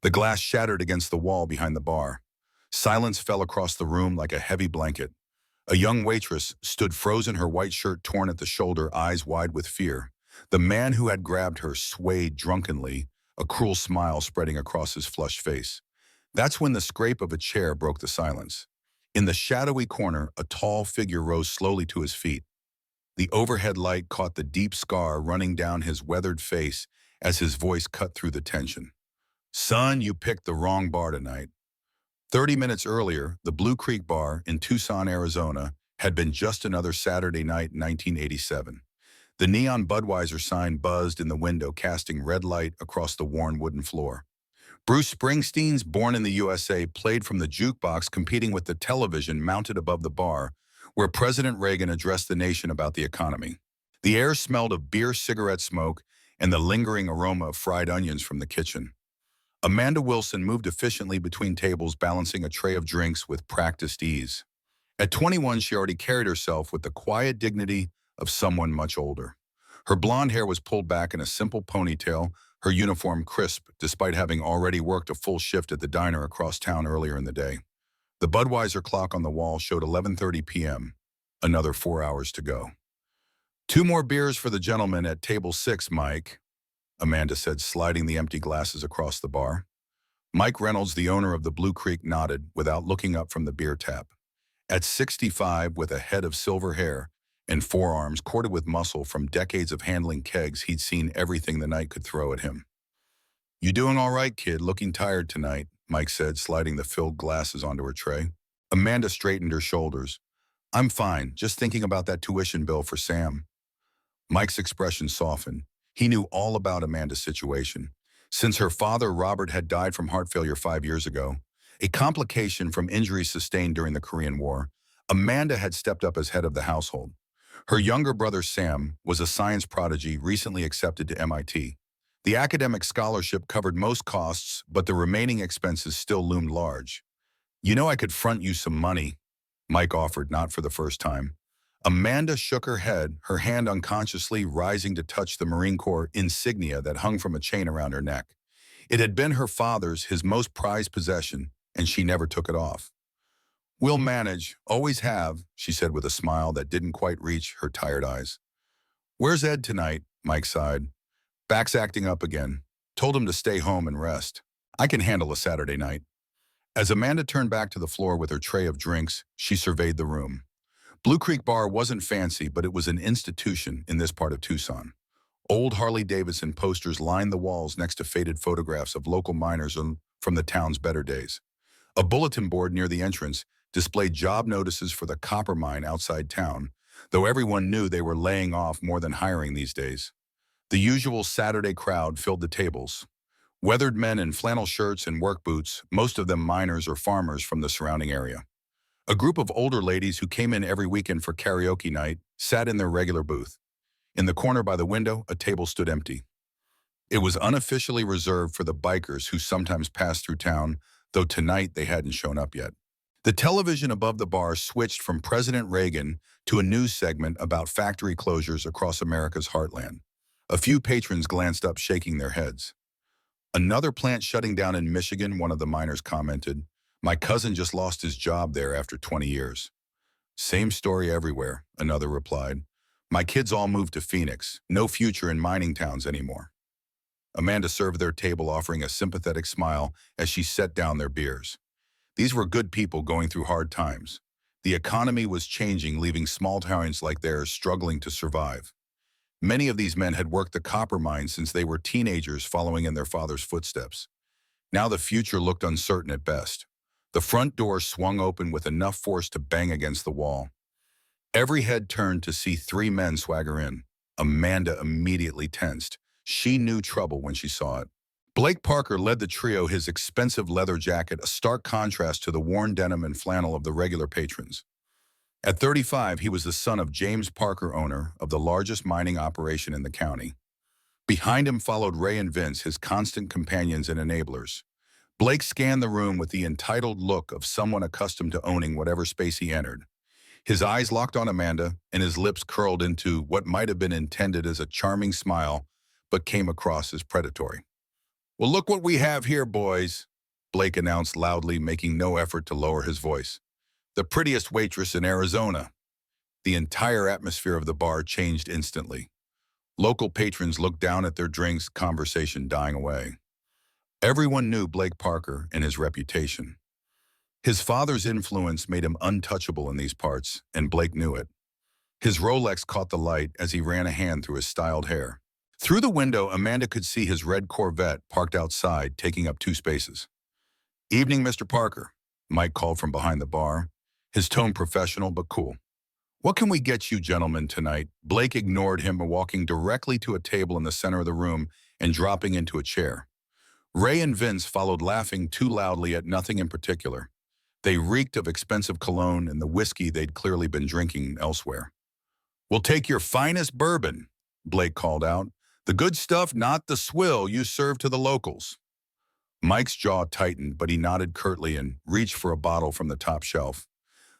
The glass shattered against the wall behind the bar. Silence fell across the room like a heavy blanket. A young waitress stood frozen, her white shirt torn at the shoulder, eyes wide with fear. The man who had grabbed her swayed drunkenly, a cruel smile spreading across his flushed face. That's when the scrape of a chair broke the silence. In the shadowy corner, a tall figure rose slowly to his feet. The overhead light caught the deep scar running down his weathered face as his voice cut through the tension. "Son, you picked the wrong bar tonight." 30 minutes earlier, the Blue Creek Bar in Tucson, Arizona, had been just another Saturday night in 1987. The neon Budweiser sign buzzed in the window, casting red light across the worn wooden floor. Bruce Springsteen's Born in the USA played from the jukebox, competing with the television mounted above the bar, where President Reagan addressed the nation about the economy. The air smelled of beer, cigarette smoke, and the lingering aroma of fried onions from the kitchen. Amanda Wilson moved efficiently between tables, balancing a tray of drinks with practiced ease. At 21, she already carried herself with the quiet dignity of someone much older. Her blonde hair was pulled back in a simple ponytail, her uniform crisp, despite having already worked a full shift at the diner across town earlier in the day. The Budweiser clock on the wall showed 11:30 p.m., another 4 hours to go. "Two more beers for the gentleman at table 6, Mike," Amanda said, sliding the empty glasses across the bar. Mike Reynolds, the owner of the Blue Creek, nodded without looking up from the beer tap. At 65, with a head of silver hair and forearms corded with muscle from decades of handling kegs, he'd seen everything the night could throw at him. "You doing all right, kid? Looking tired tonight," Mike said, sliding the filled glasses onto her tray. Amanda straightened her shoulders. "I'm fine, just thinking about that tuition bill for Sam." Mike's expression softened. He knew all about Amanda's situation. Since her father, Robert, had died from heart failure 5 years ago, a complication from injuries sustained during the Korean War, Amanda had stepped up as head of the household. Her younger brother, Sam, was a science prodigy recently accepted to MIT. The academic scholarship covered most costs, but the remaining expenses still loomed large. "You know, I could front you some money," Mike offered, not for the first time. Amanda shook her head, her hand unconsciously rising to touch the Marine Corps insignia that hung from a chain around her neck. It had been her father's, his most prized possession, and she never took it off. "We'll manage, always have," she said with a smile that didn't quite reach her tired eyes. "Where's Ed tonight?" Mike sighed. "Back's acting up again. Told him to stay home and rest. I can handle a Saturday night." As Amanda turned back to the floor with her tray of drinks, she surveyed the room. Blue Creek Bar wasn't fancy, but it was an institution in this part of Tucson. Old Harley-Davidson posters lined the walls next to faded photographs of local miners from the town's better days. A bulletin board near the entrance displayed job notices for the copper mine outside town, though everyone knew they were laying off more than hiring these days. The usual Saturday crowd filled the tables. Weathered men in flannel shirts and work boots, most of them miners or farmers from the surrounding area. A group of older ladies who came in every weekend for karaoke night sat in their regular booth. In the corner by the window, a table stood empty. It was unofficially reserved for the bikers who sometimes passed through town, though tonight they hadn't shown up yet. The television above the bar switched from President Reagan to a news segment about factory closures across America's heartland. A few patrons glanced up, shaking their heads. "Another plant shutting down in Michigan," one of the miners commented. "My cousin just lost his job there after 20 years. "Same story everywhere," another replied. "My kids all moved to Phoenix. No future in mining towns anymore." Amanda served their table, offering a sympathetic smile as she set down their beers. These were good people going through hard times. The economy was changing, leaving small towns like theirs struggling to survive. Many of these men had worked the copper mines since they were teenagers, following in their father's footsteps. Now the future looked uncertain at best. The front door swung open with enough force to bang against the wall. Every head turned to see three men swagger in. Amanda immediately tensed. She knew trouble when she saw it. Blake Parker led the trio, his expensive leather jacket a stark contrast to the worn denim and flannel of the regular patrons. At 35, he was the son of James Parker, owner of the largest mining operation in the county. Behind him followed Ray and Vince, his constant companions and enablers. Blake scanned the room with the entitled look of someone accustomed to owning whatever space he entered. His eyes locked on Amanda, and his lips curled into what might have been intended as a charming smile, but came across as predatory. Well, look what we have here, boys, Blake announced loudly, making no effort to lower his voice. The prettiest waitress in Arizona. The entire atmosphere of the bar changed instantly. Local patrons looked down at their drinks, conversation dying away. Everyone knew Blake Parker and his reputation. His father's influence made him untouchable in these parts, and Blake knew it. His Rolex caught the light as he ran a hand through his styled hair. Through the window, Amanda could see his red Corvette parked outside, taking up 2 spaces. "Evening, Mr. Parker," Mike called from behind the bar, his tone professional but cool. "What can we get you gentlemen tonight?" Blake ignored him, walking directly to a table in the center of the room and dropping into a chair. Ray and Vince followed, laughing too loudly at nothing in particular. They reeked of expensive cologne and the whiskey they'd clearly been drinking elsewhere. "We'll take your finest bourbon," Blake called out. "The good stuff, not the swill you serve to the locals." Mike's jaw tightened, but he nodded curtly and reached for a bottle from the top shelf.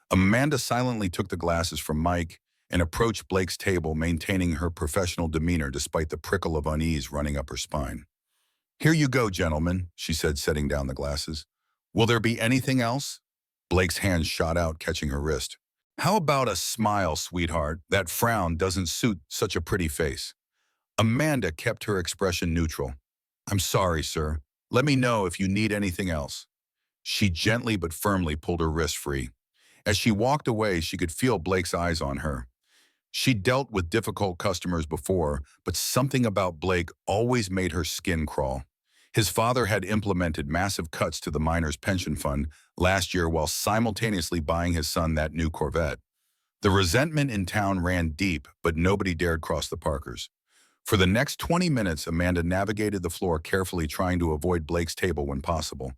Amanda silently took the glasses from Mike and approached Blake's table, maintaining her professional demeanor despite the prickle of unease running up her spine. "Here you go, gentlemen," she said, setting down the glasses. "Will there be anything else?" Blake's hand shot out, catching her wrist. "How about a smile, sweetheart? That frown doesn't suit such a pretty face." Amanda kept her expression neutral. "I'm sorry, sir. Let me know if you need anything else." She gently but firmly pulled her wrist free. As she walked away, she could feel Blake's eyes on her. She dealt with difficult customers before, but something about Blake always made her skin crawl. His father had implemented massive cuts to the miners' pension fund last year while simultaneously buying his son that new Corvette. The resentment in town ran deep, but nobody dared cross the Parkers. For the next 20 minutes, Amanda navigated the floor carefully, trying to avoid Blake's table when possible.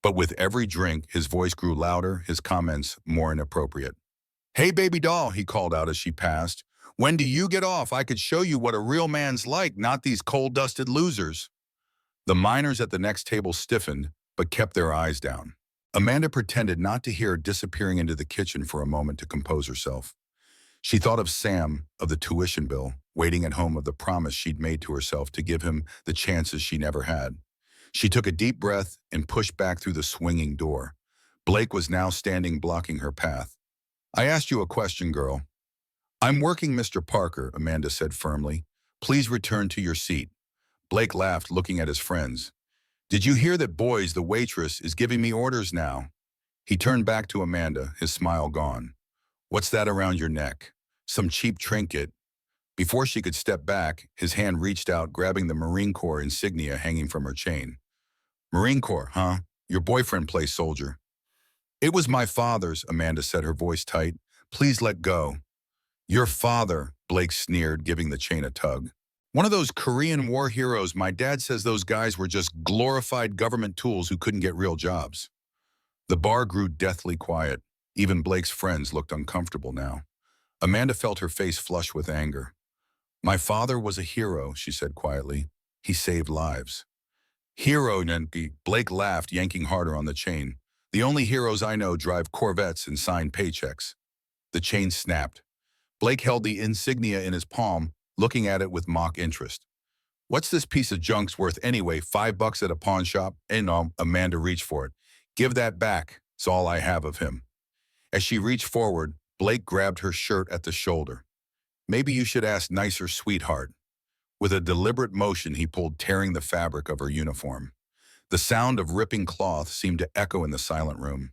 But with every drink, his voice grew louder, his comments more inappropriate. "Hey, baby doll," he called out as she passed. "When do you get off? I could show you what a real man's like, not these coal-dusted losers." The miners at the next table stiffened, but kept their eyes down. Amanda pretended not to hear, disappearing into the kitchen for a moment to compose herself. She thought of Sam, of the tuition bill, waiting at home, of the promise she'd made to herself to give him the chances she never had. She took a deep breath and pushed back through the swinging door. Blake was now standing, blocking her path. "I asked you a question, girl." "I'm working, Mr. Parker," Amanda said firmly. "Please return to your seat." Blake laughed, looking at his friends. "Did you hear that, boys? The waitress is giving me orders now." He turned back to Amanda, his smile gone. "What's that around your neck? Some cheap trinket?" Before she could step back, his hand reached out, grabbing the Marine Corps insignia hanging from her chain. "Marine Corps, huh? Your boyfriend plays soldier." "It was my father's," Amanda said, her voice tight. "Please let go." "Your father," Blake sneered, giving the chain a tug. "One of those Korean War heroes. My dad says those guys were just glorified government tools who couldn't get real jobs." The bar grew deathly quiet. Even Blake's friends looked uncomfortable now. Amanda felt her face flush with anger. "My father was a hero," she said quietly. "He saved lives." "Hero, Nenki," Blake laughed, yanking harder on the chain. "The only heroes I know drive Corvettes and sign paychecks." The chain snapped. Blake held the insignia in his palm, looking at it with mock interest. "What's this piece of junk's worth anyway? $5 at a pawn shop?" No, Amanda reached for it. "Give that back. It's all I have of him." As she reached forward, Blake grabbed her shirt at the shoulder. "Maybe you should ask nicer, sweetheart." With a deliberate motion, he pulled, tearing the fabric of her uniform. The sound of ripping cloth seemed to echo in the silent room.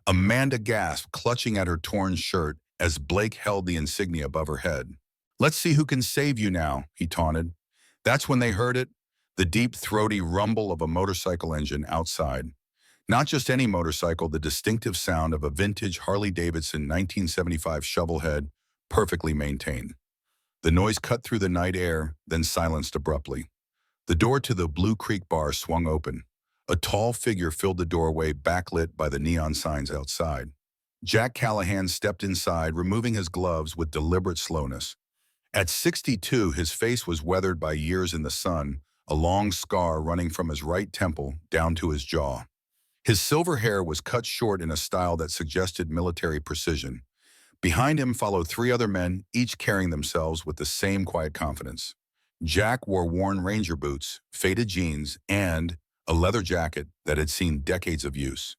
Amanda gasped, clutching at her torn shirt as Blake held the insignia above her head. "Let's see who can save you now," he taunted. That's when they heard it, the deep, throaty rumble of a motorcycle engine outside. Not just any motorcycle, the distinctive sound of a vintage Harley-Davidson 1975 shovelhead, perfectly maintained. The noise cut through the night air, then silenced abruptly. The door to the Blue Creek bar swung open. A tall figure filled the doorway, backlit by the neon signs outside. Jack Callahan stepped inside, removing his gloves with deliberate slowness. At 62, his face was weathered by years in the sun, a long scar running from his right temple down to his jaw. His silver hair was cut short in a style that suggested military precision. Behind him followed 3 other men, each carrying themselves with the same quiet confidence. Jack wore worn ranger boots, faded jeans, and a leather jacket that had seen decades of use.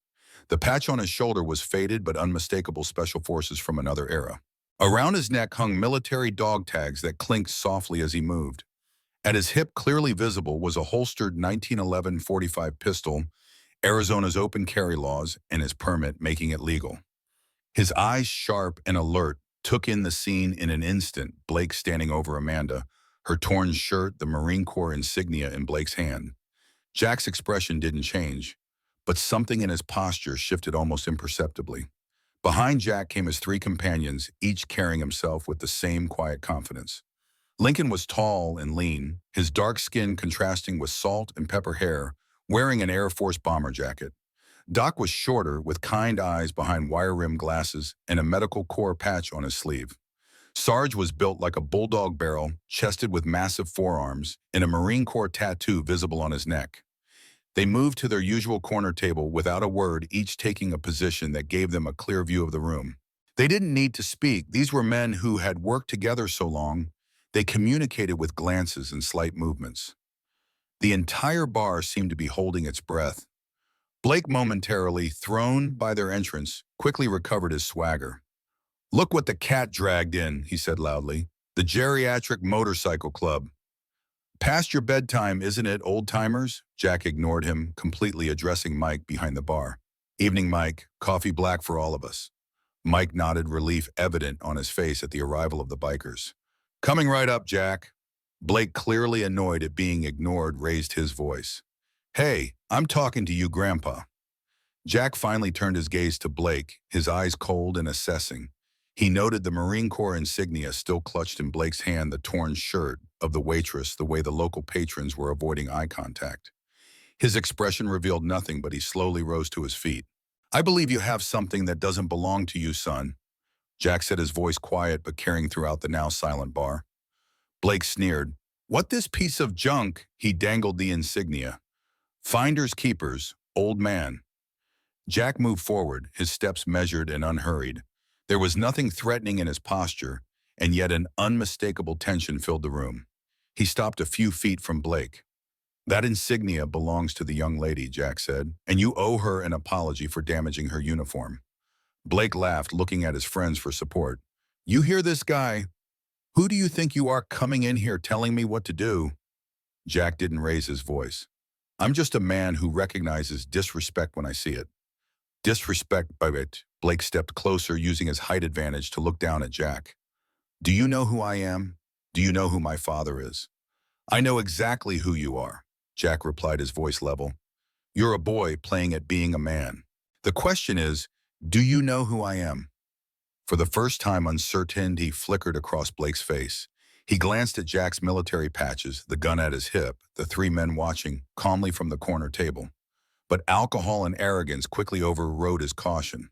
The patch on his shoulder was faded but unmistakable special forces from another era. Around his neck hung military dog tags that clinked softly as he moved. At his hip, clearly visible, was a holstered 1911 .45 pistol, Arizona's open carry laws, and his permit making it legal. His eyes, sharp and alert, took in the scene in an instant. Blake standing over Amanda, her torn shirt, the Marine Corps insignia in Blake's hand. Jack's expression didn't change, but something in his posture shifted almost imperceptibly. Behind Jack came his three companions, each carrying himself with the same quiet confidence. Lincoln was tall and lean, his dark skin contrasting with salt and pepper hair, wearing an Air Force bomber jacket. Doc was shorter, with kind eyes behind wire-rimmed glasses and a medical corps patch on his sleeve. Sarge was built like a bulldog barrel, chested with massive forearms, and a Marine Corps tattoo visible on his neck. They moved to their usual corner table without a word, each taking a position that gave them a clear view of the room. They didn't need to speak. These were men who had worked together so long, they communicated with glances and slight movements. The entire bar seemed to be holding its breath. Blake, momentarily thrown by their entrance, quickly recovered his swagger. "Look what the cat dragged in," he said loudly. "The Geriatric Motorcycle Club." "Past your bedtime, isn't it, old-timers?" Jack ignored him, completely addressing Mike behind the bar. "Evening, Mike. Coffee black for all of us." Mike nodded, relief evident on his face at the arrival of the bikers. "Coming right up, Jack." Blake, clearly annoyed at being ignored, raised his voice. "Hey, I'm talking to you, Grandpa." Jack finally turned his gaze to Blake, his eyes cold and assessing. He noted the Marine Corps insignia still clutched in Blake's hand, the torn shirt of the waitress, the way the local patrons were avoiding eye contact. His expression revealed nothing, but he slowly rose to his feet. "I believe you have something that doesn't belong to you, son." Jack said, his voice quiet but carrying throughout the now silent bar. Blake sneered. "What, this piece of junk?" He dangled the insignia. "Finders keepers, old man." Jack moved forward, his steps measured and unhurried. There was nothing threatening in his posture, and yet an unmistakable tension filled the room. He stopped a few feet from Blake. "That insignia belongs to the young lady," Jack said, "and you owe her an apology for damaging her uniform." Blake laughed, looking at his friends for support. "You hear this guy? Who do you think you are, coming in here telling me what to do?" Jack didn't raise his voice. "I'm just a man who recognizes disrespect when I see it." "Disrespect by it." Blake stepped closer, using his height advantage to look down at Jack. "Do you know who I am? Do you know who my father is?" "I know exactly who you are," Jack replied, his voice level. "You're a boy playing at being a man. The question is, do you know who I am?" For the first time, uncertainty flickered across Blake's face. He glanced at Jack's military patches, the gun at his hip, the three men watching calmly from the corner table. But alcohol and arrogance quickly overrode his caution.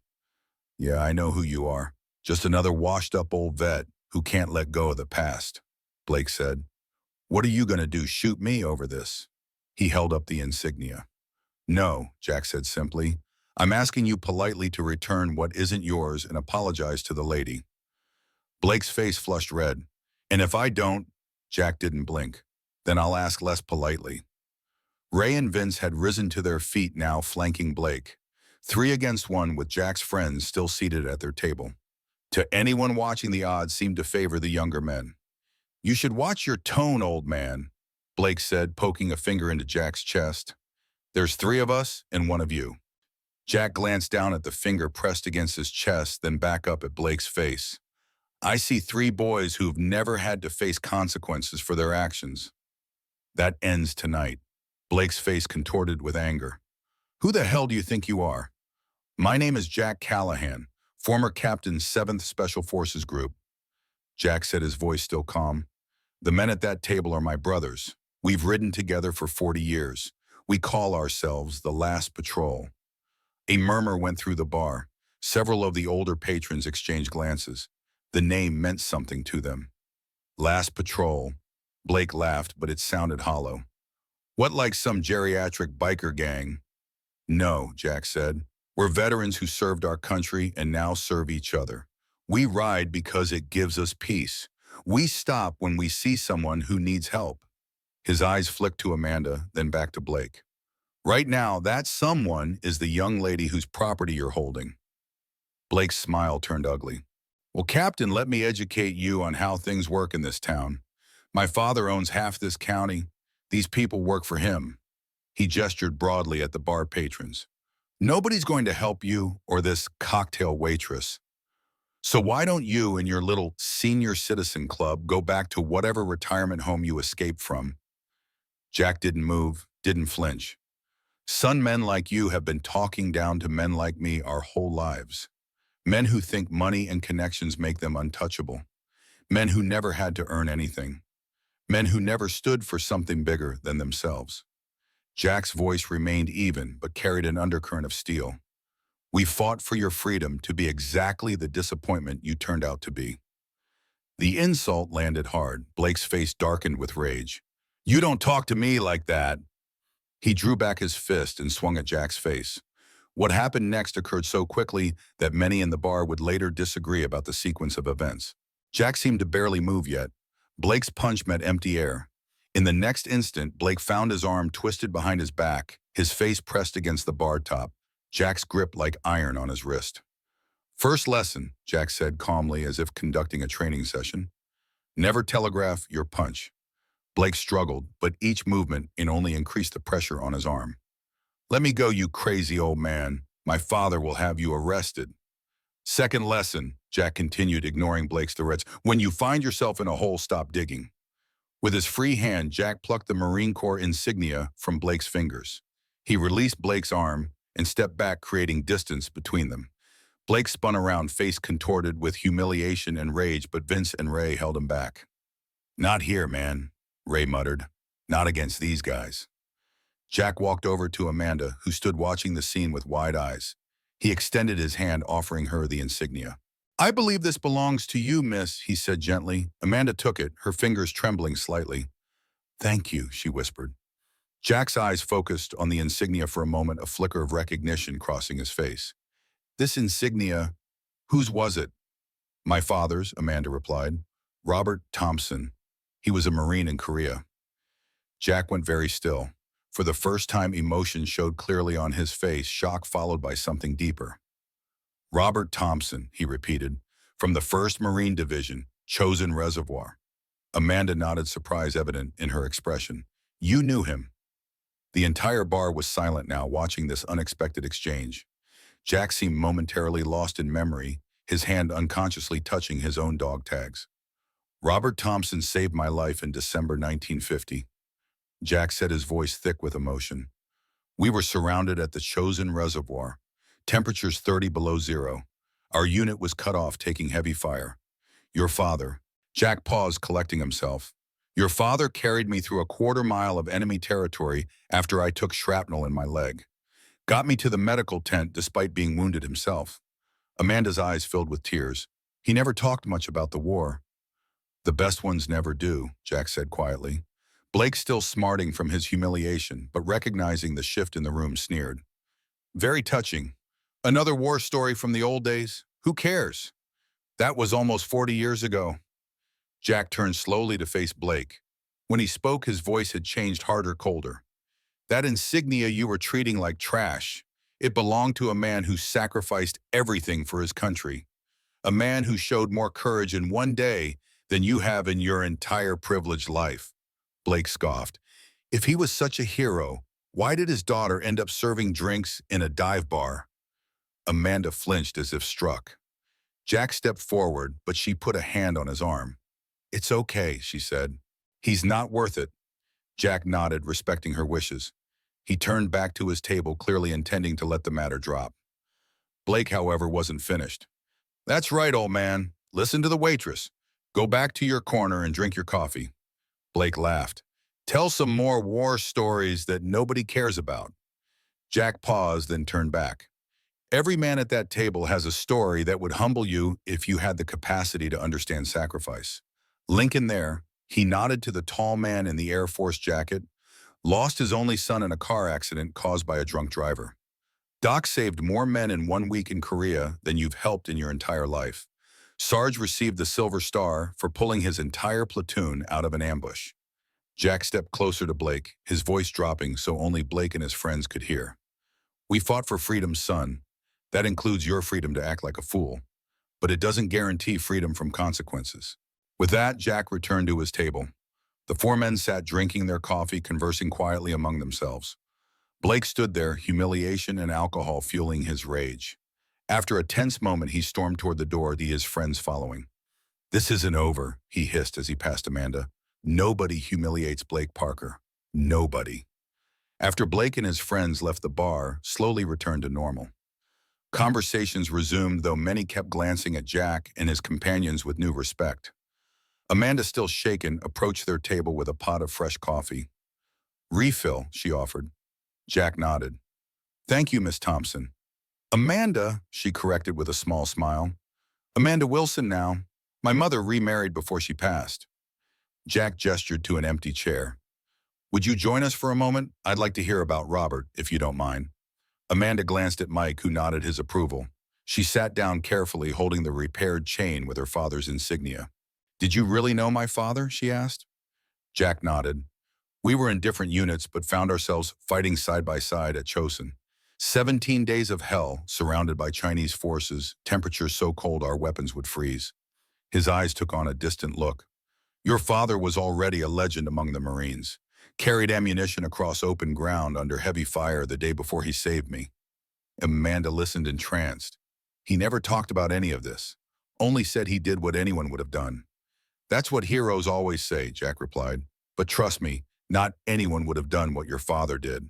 "Yeah, I know who you are. Just another washed-up old vet who can't let go of the past," Blake said. "What are you going to do, shoot me over this?" He held up the insignia. "No," Jack said simply. "I'm asking you politely to return what isn't yours and apologize to the lady." Blake's face flushed red. "And if I don't," Jack didn't blink, "then I'll ask less politely." Ray and Vince had risen to their feet, now flanking Blake. 3 against 1, with Jack's friends still seated at their table. To anyone watching, the odds seemed to favor the younger men. "You should watch your tone, old man," Blake said, poking a finger into Jack's chest. "There's 3 of us and 1 of you." Jack glanced down at the finger pressed against his chest, then back up at Blake's face. "I see 3 boys who've never had to face consequences for their actions. That ends tonight." Blake's face contorted with anger. "Who the hell do you think you are?" "My name is Jack Callahan, former captain, 7th Special Forces Group." Jack said, his voice still calm. "The men at that table are my brothers. We've ridden together for 40 years. We call ourselves the Last Patrol." A murmur went through the bar. Several of the older patrons exchanged glances. The name meant something to them. "Last Patrol." Blake laughed, but it sounded hollow. "What, like some geriatric biker gang?" "No," Jack said. "We're veterans who served our country and now serve each other. We ride because it gives us peace. We stop when we see someone who needs help. His eyes flicked to Amanda, then back to Blake. Right now, that someone is the young lady whose property you're holding. Blake's smile turned ugly. Well, Captain, let me educate you on how things work in this town. My father owns half this county. These people work for him. He gestured broadly at the bar patrons. Nobody's going to help you or this cocktail waitress. So why don't you and your little senior citizen club go back to whatever retirement home you escaped from? Jack didn't move, didn't flinch. Some men like you have been talking down to men like me our whole lives. Men who think money and connections make them untouchable. Men who never had to earn anything. Men who never stood for something bigger than themselves. Jack's voice remained even, but carried an undercurrent of steel. We fought for your freedom to be exactly the disappointment you turned out to be. The insult landed hard. Blake's face darkened with rage. You don't talk to me like that. He drew back his fist and swung at Jack's face. What happened next occurred so quickly that many in the bar would later disagree about the sequence of events. Jack seemed to barely move yet. Blake's punch met empty air. In the next instant, Blake found his arm twisted behind his back, his face pressed against the bar top, Jack's grip like iron on his wrist. First lesson, Jack said calmly as if conducting a training session. Never telegraph your punch. Blake struggled, but each movement only increased the pressure on his arm. Let me go, you crazy old man. My father will have you arrested. Second lesson, Jack continued, ignoring Blake's threats. When you find yourself in a hole, stop digging. With his free hand, Jack plucked the Marine Corps insignia from Blake's fingers. He released Blake's arm and stepped back, creating distance between them. Blake spun around, face contorted with humiliation and rage, but Vince and Ray held him back. Not here, man, Ray muttered. Not against these guys. Jack walked over to Amanda, who stood watching the scene with wide eyes. He extended his hand, offering her the insignia. I believe this belongs to you, miss, he said gently. Amanda took it, her fingers trembling slightly. Thank you, she whispered. Jack's eyes focused on the insignia for a moment, a flicker of recognition crossing his face. This insignia, whose was it? My father's, Amanda replied. Robert Thompson. He was a Marine in Korea. Jack went very still. For the first time, emotion showed clearly on his face, shock followed by something deeper. Robert Thompson, he repeated, from the 1st Marine Division, Chosin Reservoir. Amanda nodded, surprise evident in her expression. You knew him. The entire bar was silent now, watching this unexpected exchange. Jack seemed momentarily lost in memory, his hand unconsciously touching his own dog tags. Robert Thompson saved my life in December 1950. Jack said, his voice thick with emotion. We were surrounded at the Chosin Reservoir, temperatures 30 below zero. Our unit was cut off, taking heavy fire. Your father. Jack paused, collecting himself. Your father carried me through a quarter-mile of enemy territory after I took shrapnel in my leg. Got me to the medical tent despite being wounded himself. Amanda's eyes filled with tears. He never talked much about the war. The best ones never do, Jack said quietly. Blake, still smarting from his humiliation, but recognizing the shift in the room, sneered. Very touching. Another war story from the old days? Who cares? That was almost 40 years ago. Jack turned slowly to face Blake. When he spoke, his voice had changed, harder, colder. That insignia you were treating like trash. It belonged to a man who sacrificed everything for his country. A man who showed more courage in one day than you have in your entire privileged life. Blake scoffed. If he was such a hero, why did his daughter end up serving drinks in a dive bar? Amanda flinched as if struck. Jack stepped forward, but she put a hand on his arm. It's okay, she said. He's not worth it. Jack nodded, respecting her wishes. He turned back to his table, clearly intending to let the matter drop. Blake, however, wasn't finished. That's right, old man. Listen to the waitress. Go back to your corner and drink your coffee. Blake laughed. Tell some more war stories that nobody cares about. Jack paused, then turned back. Every man at that table has a story that would humble you if you had the capacity to understand sacrifice. Lincoln there, he nodded to the tall man in the Air Force jacket, lost his only son in a car accident caused by a drunk driver. Doc saved more men in 1 week in Korea than you've helped in your entire life. Sarge received the Silver Star for pulling his entire platoon out of an ambush. Jack stepped closer to Blake, his voice dropping so only Blake and his friends could hear. We fought for freedom, son. That includes your freedom to act like a fool. But it doesn't guarantee freedom from consequences. With that, Jack returned to his table. The four men sat drinking their coffee, conversing quietly among themselves. Blake stood there, humiliation and alcohol fueling his rage. After a tense moment, he stormed toward the door, his friends following. This isn't over, he hissed as he passed Amanda. Nobody humiliates Blake Parker. Nobody. After Blake and his friends left the bar, slowly returned to normal. Conversations resumed, though many kept glancing at Jack and his companions with new respect. Amanda, still shaken, approached their table with a pot of fresh coffee. Refill, she offered. Jack nodded. Thank you, Miss Thompson. Amanda, she corrected with a small smile. Amanda Wilson now. My mother remarried before she passed. Jack gestured to an empty chair. Would you join us for a moment? I'd like to hear about Robert, if you don't mind. Amanda glanced at Mike, who nodded his approval. She sat down carefully, holding the repaired chain with her father's insignia. Did you really know my father? She asked. Jack nodded. We were in different units, but found ourselves fighting side by side at Chosin. 17 days of hell, surrounded by Chinese forces, temperatures so cold our weapons would freeze. His eyes took on a distant look. Your father was already a legend among the Marines. Carried ammunition across open ground under heavy fire the day before he saved me. Amanda listened entranced. He never talked about any of this, only said he did what anyone would have done. That's what heroes always say, Jack replied. But trust me, not anyone would have done what your father did.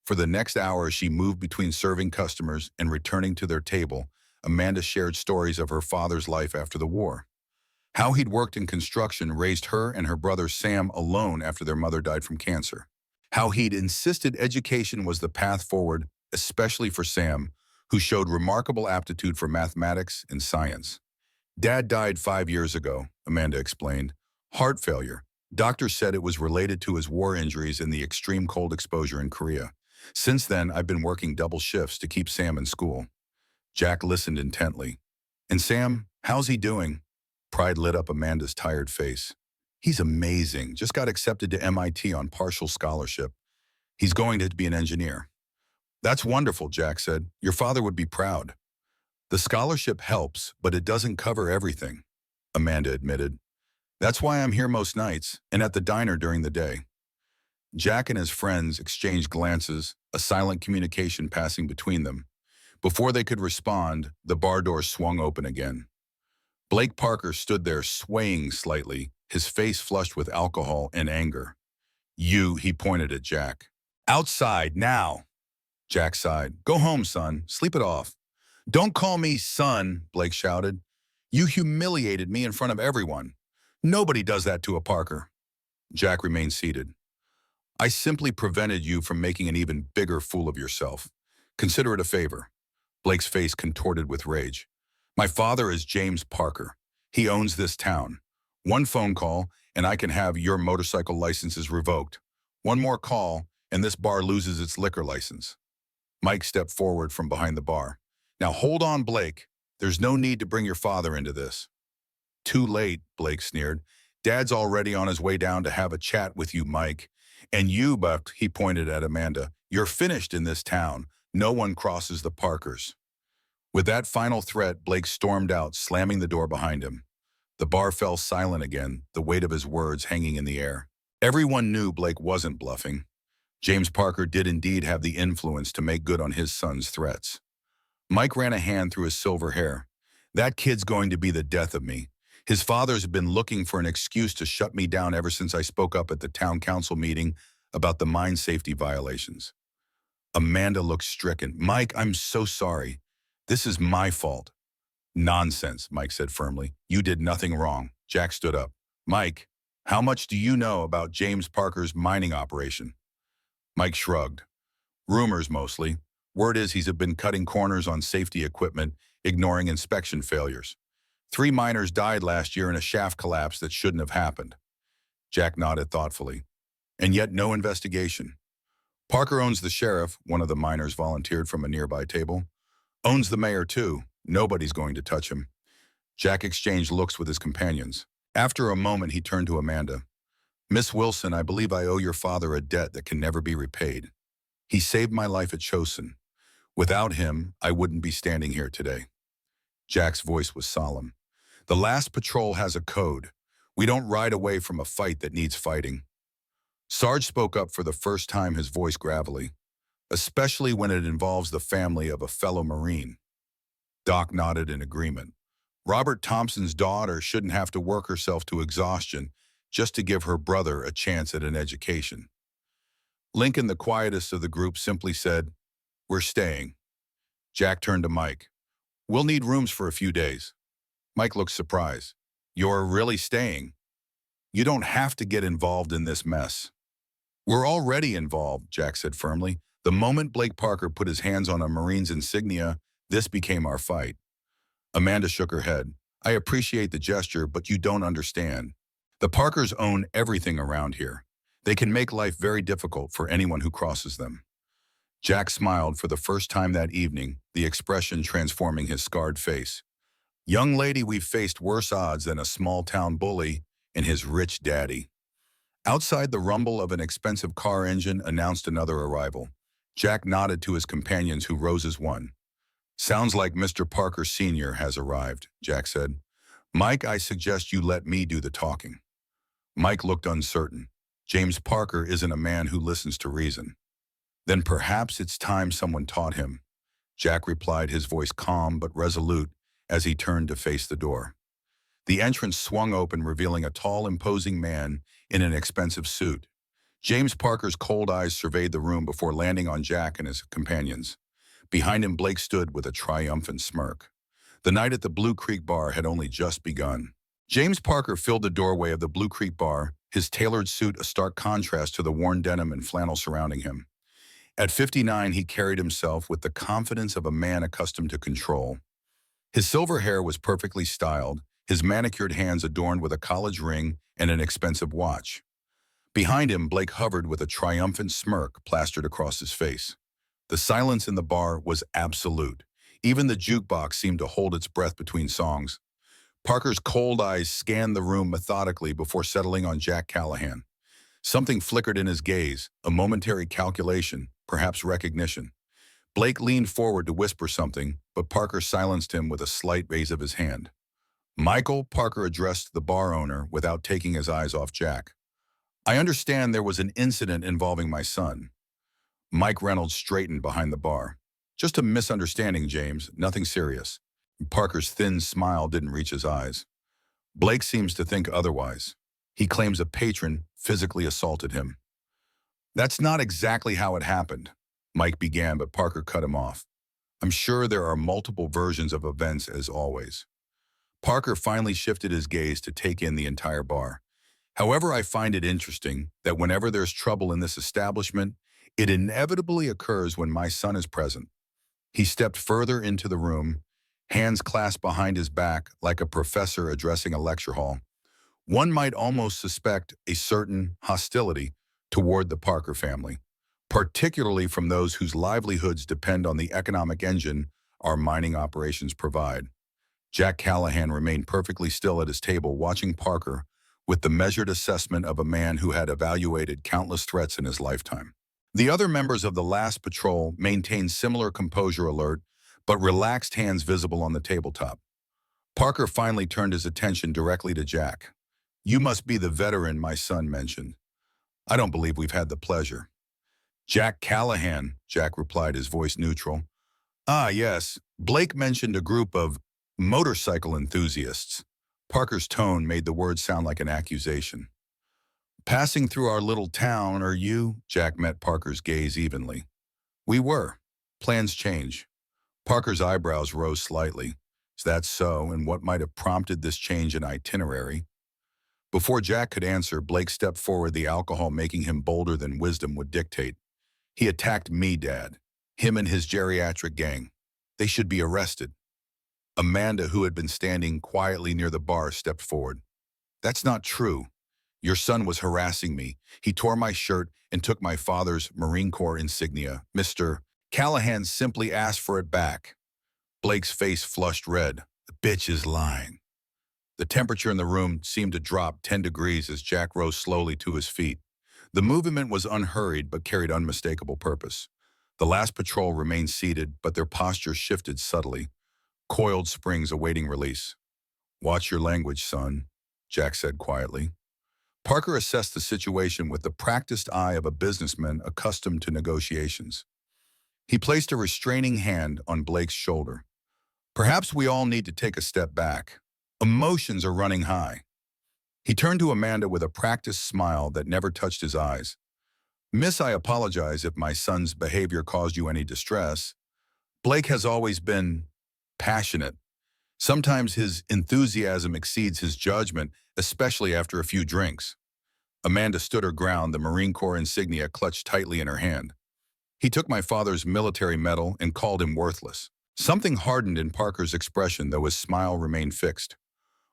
For the next hour, she moved between serving customers and returning to their table. Amanda shared stories of her father's life after the war. How he'd worked in construction, raised her and her brother Sam alone after their mother died from cancer. How he'd insisted education was the path forward, especially for Sam, who showed remarkable aptitude for mathematics and science. Dad died 5 years ago, Amanda explained. Heart failure. Doctors said it was related to his war injuries and the extreme cold exposure in Korea. Since then, I've been working double shifts to keep Sam in school. Jack listened intently. And Sam, how's he doing? Pride lit up Amanda's tired face. He's amazing. Just got accepted to MIT on partial scholarship. He's going to be an engineer. That's wonderful, Jack said. Your father would be proud. The scholarship helps, but it doesn't cover everything, Amanda admitted. That's why I'm here most nights and at the diner during the day. Jack and his friends exchanged glances, a silent communication passing between them. Before they could respond, the bar door swung open again. Blake Parker stood there swaying slightly, his face flushed with alcohol and anger. You, he pointed at Jack. Outside, now. Jack sighed. Go home, son. Sleep it off. Don't call me son, Blake shouted. You humiliated me in front of everyone. Nobody does that to a Parker. Jack remained seated. I simply prevented you from making an even bigger fool of yourself. Consider it a favor. Blake's face contorted with rage. My father is James Parker. He owns this town. One phone call, and I can have your motorcycle licenses revoked. One more call, and this bar loses its liquor license. Mike stepped forward from behind the bar. Now hold on, Blake. There's no need to bring your father into this. Too late, Blake sneered. Dad's already on his way down to have a chat with you, Mike. And you, Buck, he pointed at Amanda, you're finished in this town. No one crosses the Parkers. With that final threat, Blake stormed out, slamming the door behind him. The bar fell silent again, the weight of his words hanging in the air. Everyone knew Blake wasn't bluffing. James Parker did indeed have the influence to make good on his son's threats. Mike ran a hand through his silver hair. That kid's going to be the death of me. His father's been looking for an excuse to shut me down ever since I spoke up at the town council meeting about the mine safety violations. Amanda looked stricken. Mike, I'm so sorry. This is my fault. Nonsense, Mike said firmly. You did nothing wrong. Jack stood up. Mike, how much do you know about James Parker's mining operation? Mike shrugged. Rumors mostly. Word is he's been cutting corners on safety equipment, ignoring inspection failures. 3 miners died last year in a shaft collapse that shouldn't have happened. Jack nodded thoughtfully. And yet no investigation. Parker owns the sheriff, one of the miners volunteered from a nearby table. Owns the mayor too. Nobody's going to touch him. Jack exchanged looks with his companions. After a moment, he turned to Amanda. Miss Wilson, I believe I owe your father a debt that can never be repaid. He saved my life at Chosin. Without him, I wouldn't be standing here today. Jack's voice was solemn. The last patrol has a code. We don't ride away from a fight that needs fighting. Sarge spoke up for the first time, his voice gravelly, especially when it involves the family of a fellow Marine. Doc nodded in agreement. Robert Thompson's daughter shouldn't have to work herself to exhaustion just to give her brother a chance at an education. Lincoln, the quietest of the group, simply said, "We're staying." Jack turned to Mike. "We'll need rooms for a few days." Mike looked surprised. "You're really staying? You don't have to get involved in this mess." "We're already involved," Jack said firmly. "The moment Blake Parker put his hands on a Marine's insignia, this became our fight." Amanda shook her head. "I appreciate the gesture, but you don't understand. The Parkers own everything around here. They can make life very difficult for anyone who crosses them." Jack smiled for the first time that evening, the expression transforming his scarred face. "Young lady, we've faced worse odds than a small-town bully and his rich daddy." Outside, the rumble of an expensive car engine announced another arrival. Jack nodded to his companions, who rose as one. "Sounds like Mr. Parker Sr. has arrived," Jack said. "Mike, I suggest you let me do the talking." Mike looked uncertain. James Parker isn't a man who listens to reason. "Then perhaps it's time someone taught him," Jack replied, his voice calm but resolute as he turned to face the door. The entrance swung open, revealing a tall, imposing man in an expensive suit. James Parker's cold eyes surveyed the room before landing on Jack and his companions. Behind him, Blake stood with a triumphant smirk. The night at the Blue Creek Bar had only just begun. James Parker filled the doorway of the Blue Creek Bar, his tailored suit a stark contrast to the worn denim and flannel surrounding him. At 59, he carried himself with the confidence of a man accustomed to control. His silver hair was perfectly styled, his manicured hands adorned with a college ring and an expensive watch. Behind him, Blake hovered with a triumphant smirk plastered across his face. The silence in the bar was absolute. Even the jukebox seemed to hold its breath between songs. Parker's cold eyes scanned the room methodically before settling on Jack Callahan. Something flickered in his gaze, a momentary calculation, perhaps recognition. Blake leaned forward to whisper something, but Parker silenced him with a slight raise of his hand. "Michael," Parker addressed the bar owner without taking his eyes off Jack. "I understand there was an incident involving my son." Mike Reynolds straightened behind the bar. "Just a misunderstanding, James, nothing serious." Parker's thin smile didn't reach his eyes. "Blake seems to think otherwise. He claims a patron physically assaulted him." "That's not exactly how it happened," Mike began, but Parker cut him off. "I'm sure there are multiple versions of events, as always." Parker finally shifted his gaze to take in the entire bar. "However, I find it interesting that whenever there's trouble in this establishment, it inevitably occurs when my son is present." He stepped further into the room, hands clasped behind his back like a professor addressing a lecture hall. One might almost suspect a certain hostility toward the Parker family, particularly from those whose livelihoods depend on the economic engine our mining operations provide. Jack Callahan remained perfectly still at his table, watching Parker with the measured assessment of a man who had evaluated countless threats in his lifetime. The other members of the last patrol maintained similar composure, alert, but relaxed hands visible on the tabletop. Parker finally turned his attention directly to Jack. "You must be the veteran my son mentioned." "I don't believe we've had the pleasure." "Jack Callahan," Jack replied, his voice neutral. "Ah, yes. Blake mentioned a group of motorcycle enthusiasts." Parker's tone made the words sound like an accusation. "Passing through our little town, are you?" Jack met Parker's gaze evenly. "We were. Plans change." Parker's eyebrows rose slightly. "Is that so, and what might have prompted this change in itinerary?" Before Jack could answer, Blake stepped forward, the alcohol making him bolder than wisdom would dictate. "He attacked me, Dad. Him and his geriatric gang. They should be arrested." Amanda, who had been standing quietly near the bar, stepped forward. "That's not true. Your son was harassing me. He tore my shirt and took my father's Marine Corps insignia. Mr. Callahan simply asked for it back." Blake's face flushed red. "The bitch is lying." The temperature in the room seemed to drop 10 degrees as Jack rose slowly to his feet. The movement was unhurried but carried unmistakable purpose. The last patrol remained seated, but their postures shifted subtly, coiled springs awaiting release. "Watch your language, son," Jack said quietly. Parker assessed the situation with the practiced eye of a businessman accustomed to negotiations. He placed a restraining hand on Blake's shoulder. "Perhaps we all need to take a step back. Emotions are running high." He turned to Amanda with a practiced smile that never touched his eyes. "Miss, I apologize if my son's behavior caused you any distress. Blake has always been passionate. Sometimes his enthusiasm exceeds his judgment, especially after a few drinks." Amanda stood her ground, the Marine Corps insignia clutched tightly in her hand. "He took my father's military medal and called him worthless." Something hardened in Parker's expression, though his smile remained fixed.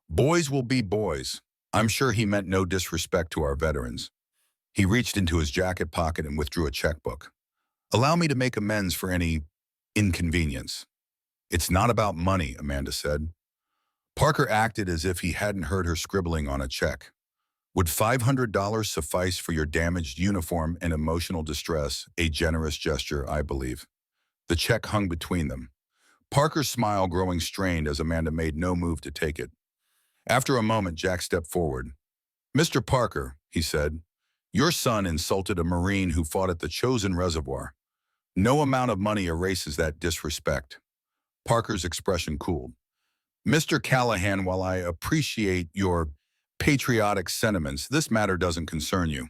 "Boys will be boys. I'm sure he meant no disrespect to our veterans." He reached into his jacket pocket and withdrew a checkbook. "Allow me to make amends for any inconvenience." "It's not about money," Amanda said. Parker acted as if he hadn't heard her scribbling on a check. "Would $500 suffice for your damaged uniform and emotional distress? A generous gesture, I believe." The check hung between them. Parker's smile growing strained as Amanda made no move to take it. After a moment, Jack stepped forward. "Mr. Parker," he said, "your son insulted a Marine who fought at the Chosen Reservoir. No amount of money erases that disrespect." Parker's expression cooled. "Mr. Callahan, while I appreciate your patriotic sentiments, this matter doesn't concern you."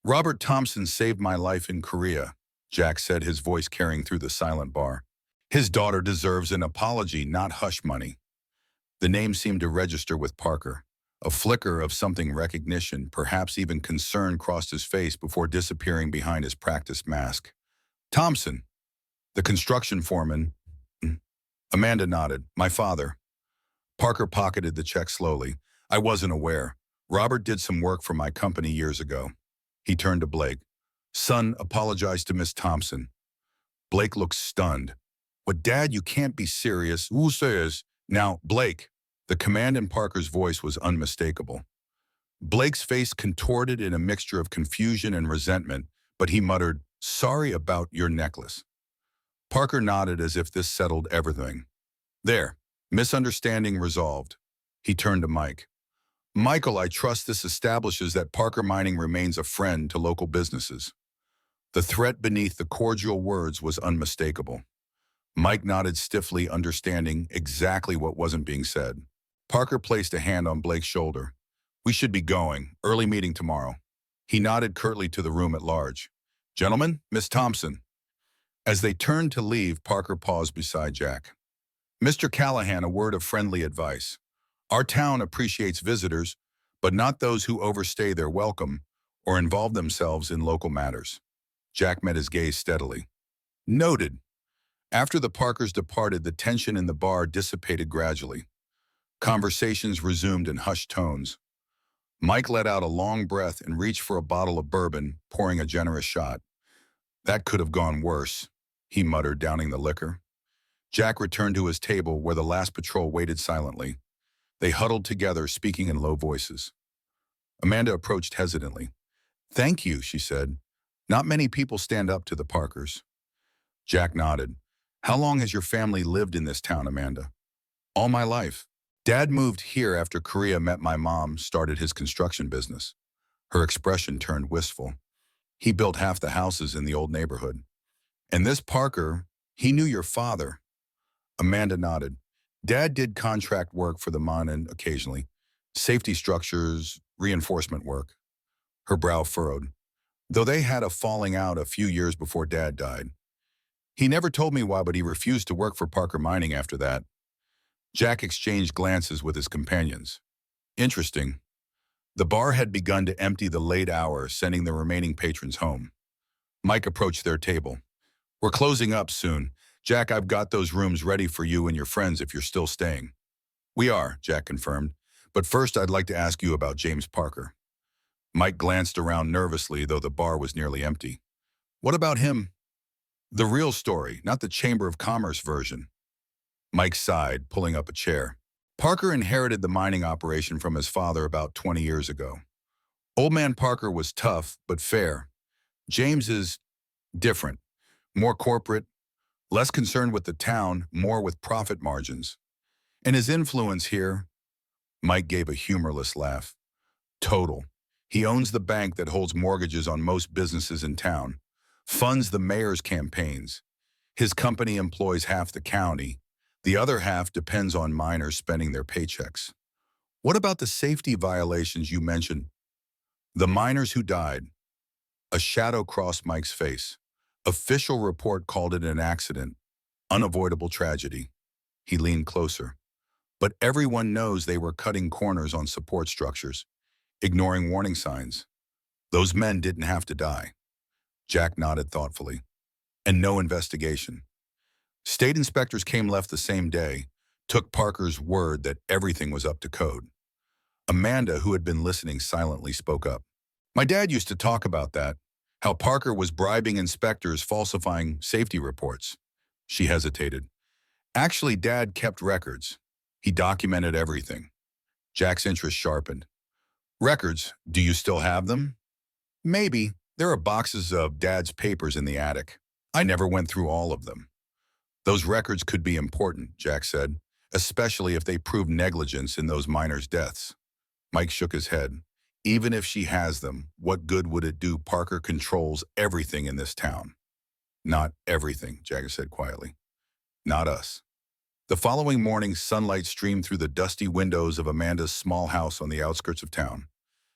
"Robert Thompson saved my life in Korea," Jack said, his voice carrying through the silent bar. "His daughter deserves an apology, not hush money." The name seemed to register with Parker. A flicker of something recognition, perhaps even concern, crossed his face before disappearing behind his practiced mask. "Thompson, the construction foreman." Amanda nodded. "My father." Parker pocketed the check slowly. "I wasn't aware. Robert did some work for my company years ago." He turned to Blake. "Son, apologize to Miss Thompson." Blake looked stunned. "What, Dad, you can't be serious. Who says?" "Now, Blake." The command in Parker's voice was unmistakable. Blake's face contorted in a mixture of confusion and resentment, but he muttered, "Sorry about your necklace." Parker nodded as if this settled everything. "There, misunderstanding resolved." He turned to Mike. "Michael, I trust this establishes that Parker Mining remains a friend to local businesses." The threat beneath the cordial words was unmistakable. Mike nodded stiffly, understanding exactly what wasn't being said. Parker placed a hand on Blake's shoulder. "We should be going. Early meeting tomorrow." He nodded curtly to the room at large. "Gentlemen, Miss Thompson." As they turned to leave, Parker paused beside Jack. "Mr. Callahan, a word of friendly advice. Our town appreciates visitors, but not those who overstay their welcome or involve themselves in local matters." Jack met his gaze steadily. "Noted." After the Parkers departed, the tension in the bar dissipated gradually. Conversations resumed in hushed tones. Mike let out a long breath and reached for a bottle of bourbon, pouring a generous shot. "That could have gone worse," he muttered, downing the liquor. Jack returned to his table where the last patrol waited silently. They huddled together, speaking in low voices. Amanda approached hesitantly. "Thank you," she said. "Not many people stand up to the Parkers." Jack nodded. "How long has your family lived in this town, Amanda?" "All my life. Dad moved here after Korea, met my mom, started his construction business." Her expression turned wistful. "He built half the houses in the old neighborhood." "And this Parker, he knew your father." Amanda nodded. "Dad did contract work for the Mon occasionally. Safety structures, reinforcement work." Her brow furrowed. "Though they had a falling out a few years before Dad died. He never told me why, but he refused to work for Parker Mining after that." Jack exchanged glances with his companions. "Interesting." The bar had begun to empty the late hour, sending the remaining patrons home. Mike approached their table. "We're closing up soon. Jack, I've got those rooms ready for you and your friends if you're still staying." "We are," Jack confirmed. "But first, I'd like to ask you about James Parker." Mike glanced around nervously, though the bar was nearly empty. "What about him?" "The real story, not the Chamber of Commerce version." Mike sighed, pulling up a chair. Parker inherited the mining operation from his father about 20 years ago. Old man Parker was tough but fair. James is different, more corporate, less concerned with the town, more with profit margins. And his influence here, Mike gave a humorless laugh. Total. He owns the bank that holds mortgages on most businesses in town, funds the mayor's campaigns. His company employs half the county. The other half depends on miners spending their paychecks. What about the safety violations you mentioned? The miners who died. A shadow crossed Mike's face. Official report called it an accident, unavoidable tragedy. He leaned closer. But everyone knows they were cutting corners on support structures, ignoring warning signs. Those men didn't have to die. Jack nodded thoughtfully. And no investigation. State inspectors came left the same day, took Parker's word that everything was up to code. Amanda, who had been listening silently, spoke up. My dad used to talk about that, how Parker was bribing inspectors, falsifying safety reports. She hesitated. Actually, Dad kept records. He documented everything. Jack's interest sharpened. Records, do you still have them? Maybe. There are boxes of Dad's papers in the attic. I never went through all of them. Those records could be important, Jack said, especially if they prove negligence in those miners' deaths. Mike shook his head. Even if she has them, what good would it do? Parker controls everything in this town. Not everything, Jagger said quietly. Not us. The following morning, sunlight streamed through the dusty windows of Amanda's small house on the outskirts of town.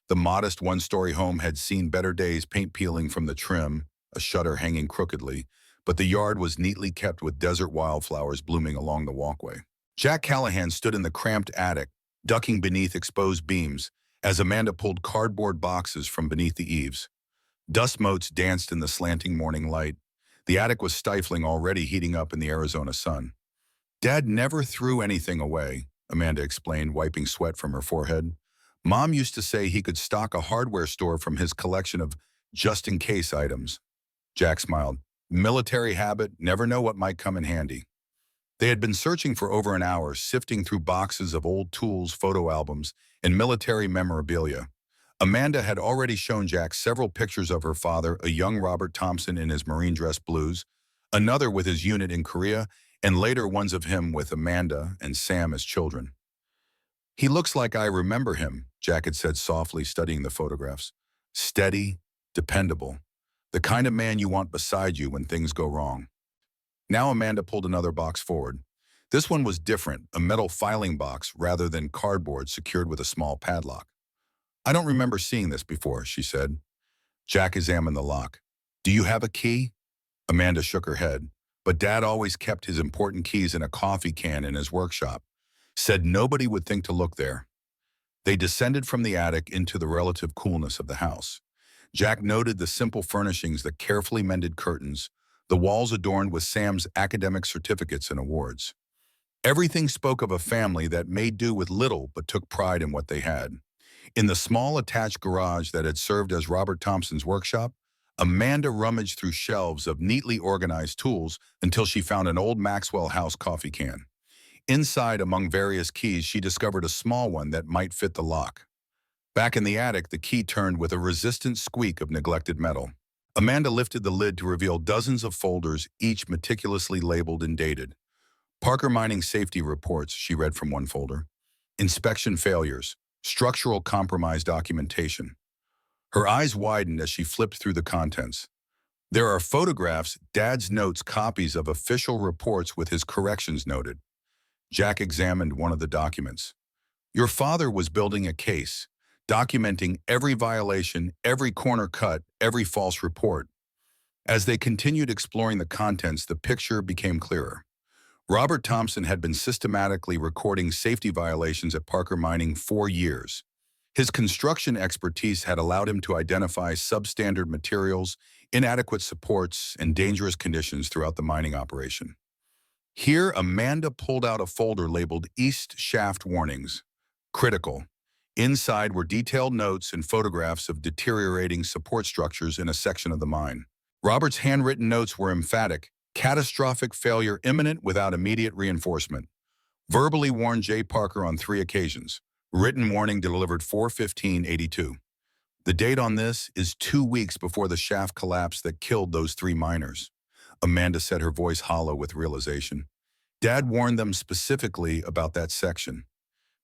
The modest one-story home had seen better days, paint peeling from the trim, a shutter hanging crookedly, but the yard was neatly kept with desert wildflowers blooming along the walkway. Jack Callahan stood in the cramped attic, ducking beneath exposed beams, as Amanda pulled cardboard boxes from beneath the eaves. Dust motes danced in the slanting morning light. The attic was stifling, already heating up in the Arizona sun. Dad never threw anything away, Amanda explained, wiping sweat from her forehead. Mom used to say he could stock a hardware store from his collection of just-in-case items. Jack smiled. Military habit, never know what might come in handy. They had been searching for over an hour, sifting through boxes of old tools, photo albums, and military memorabilia. Amanda had already shown Jack several pictures of her father, a young Robert Thompson in his Marine dress blues, another with his unit in Korea, and later ones of him with Amanda and Sam as children. He looks like I remember him, Jack had said softly, studying the photographs. Steady, dependable. The kind of man you want beside you when things go wrong. Now Amanda pulled another box forward. This one was different, a metal filing box rather than cardboard secured with a small padlock. I don't remember seeing this before, she said. Jack examined the lock. Do you have a key? Amanda shook her head, but Dad always kept his important keys in a coffee can in his workshop. Said nobody would think to look there. They descended from the attic into the relative coolness of the house. Jack noted the simple furnishings, the carefully mended curtains, the walls adorned with Sam's academic certificates and awards. Everything spoke of a family that made do with little but took pride in what they had. In the small attached garage that had served as Robert Thompson's workshop, Amanda rummaged through shelves of neatly organized tools until she found an old Maxwell House coffee can. Inside, among various keys, she discovered a small one that might fit the lock. Back in the attic, the key turned with a resistant squeak of neglected metal. Amanda lifted the lid to reveal dozens of folders, each meticulously labeled and dated. Parker Mining Safety Reports, she read from one folder. Inspection failures. Structural compromise documentation. Her eyes widened as she flipped through the contents. There are photographs, Dad's notes, copies of official reports with his corrections noted. Jack examined one of the documents. Your father was building a case, documenting every violation, every corner cut, every false report. As they continued exploring the contents, the picture became clearer. Robert Thompson had been systematically recording safety violations at Parker Mining for years. His construction expertise had allowed him to identify substandard materials, inadequate supports, and dangerous conditions throughout the mining operation. Here, Amanda pulled out a folder labeled East Shaft Warnings. Critical. Inside were detailed notes and photographs of deteriorating support structures in a section of the mine. Robert's handwritten notes were emphatic. Catastrophic failure imminent without immediate reinforcement. Verbally warned Jay Parker on 3 occasions. Written warning delivered 4/15/82. The date on this is 2 weeks before the shaft collapse that killed those 3 miners. Amanda said, her voice hollow with realization. Dad warned them specifically about that section.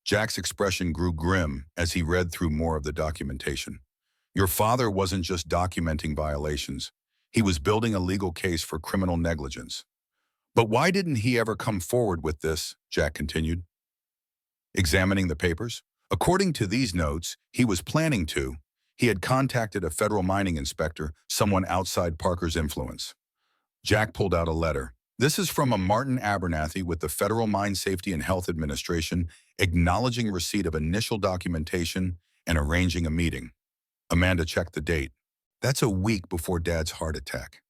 Jack's expression grew grim as he read through more of the documentation. Your father wasn't just documenting violations. He was building a legal case for criminal negligence. But why didn't he ever come forward with this? Jack continued. Examining the papers? According to these notes, he was planning to. He had contacted a federal mining inspector, someone outside Parker's influence. Jack pulled out a letter. This is from a Martin Abernathy with the Federal Mine Safety and Health Administration, acknowledging receipt of initial documentation and arranging a meeting. Amanda checked the date. That's a week before Dad's heart attack.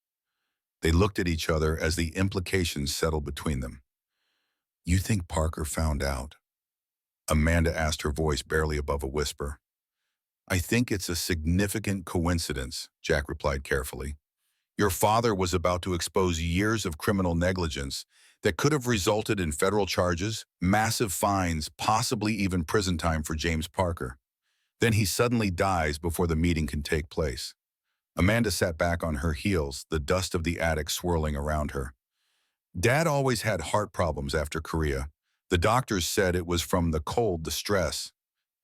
They looked at each other as the implications settled between them. You think Parker found out? Amanda asked, her voice barely above a whisper. I think it's a significant coincidence, Jack replied carefully. Your father was about to expose years of criminal negligence that could have resulted in federal charges, massive fines, possibly even prison time for James Parker. Then he suddenly dies before the meeting can take place. Amanda sat back on her heels, the dust of the attic swirling around her. Dad always had heart problems after Korea. The doctors said it was from the cold, the stress.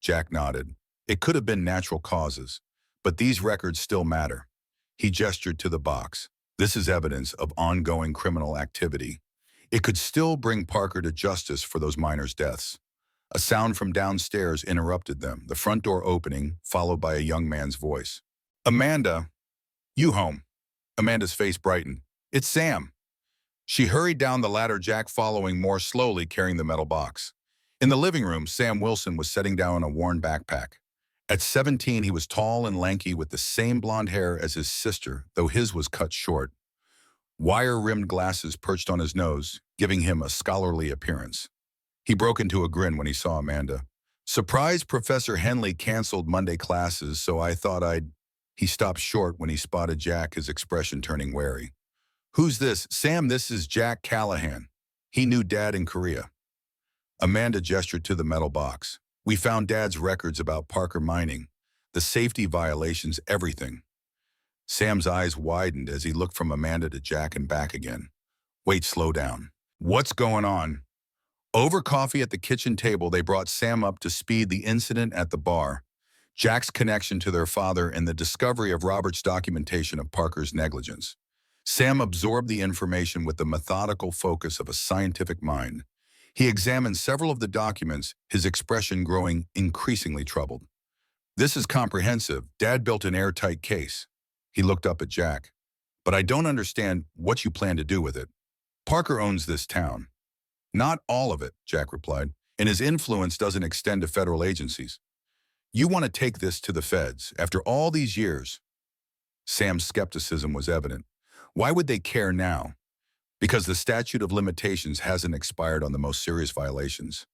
Jack nodded. It could have been natural causes, but these records still matter. He gestured to the box. This is evidence of ongoing criminal activity. It could still bring Parker to justice for those miners' deaths. A sound from downstairs interrupted them, the front door opening, followed by a young man's voice. Amanda, you home. Amanda's face brightened. It's Sam. She hurried down the ladder, Jack following more slowly, carrying the metal box. In the living room, Sam Wilson was setting down a worn backpack. At 17, he was tall and lanky with the same blonde hair as his sister, though his was cut short. Wire-rimmed glasses perched on his nose, giving him a scholarly appearance. He broke into a grin when he saw Amanda. Surprised Professor Henley canceled Monday classes, so I thought I'd... He stopped short when he spotted Jack, his expression turning wary. Who's this? Sam, this is Jack Callahan. He knew Dad in Korea. Amanda gestured to the metal box. We found Dad's records about Parker mining, the safety violations, everything. Sam's eyes widened as he looked from Amanda to Jack and back again. Wait, slow down. What's going on? Over coffee at the kitchen table, they brought Sam up to speed the incident at the bar, Jack's connection to their father, and the discovery of Robert's documentation of Parker's negligence. Sam absorbed the information with the methodical focus of a scientific mind. He examined several of the documents, his expression growing increasingly troubled. This is comprehensive. Dad built an airtight case. He looked up at Jack. But I don't understand what you plan to do with it. Parker owns this town. Not all of it, Jack replied, and his influence doesn't extend to federal agencies. You want to take this to the feds after all these years. Sam's skepticism was evident. Why would they care now? Because the statute of limitations hasn't expired on the most serious violations.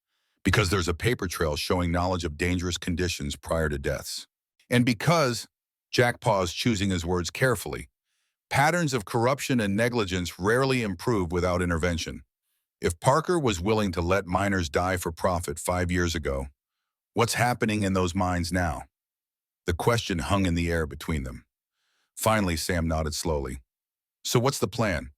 Because there's a paper trail showing knowledge of dangerous conditions prior to deaths. And because, Jack paused, choosing his words carefully, patterns of corruption and negligence rarely improve without intervention. If Parker was willing to let miners die for profit 5 years ago, what's happening in those mines now? The question hung in the air between them. Finally, Sam nodded slowly. So what's the plan?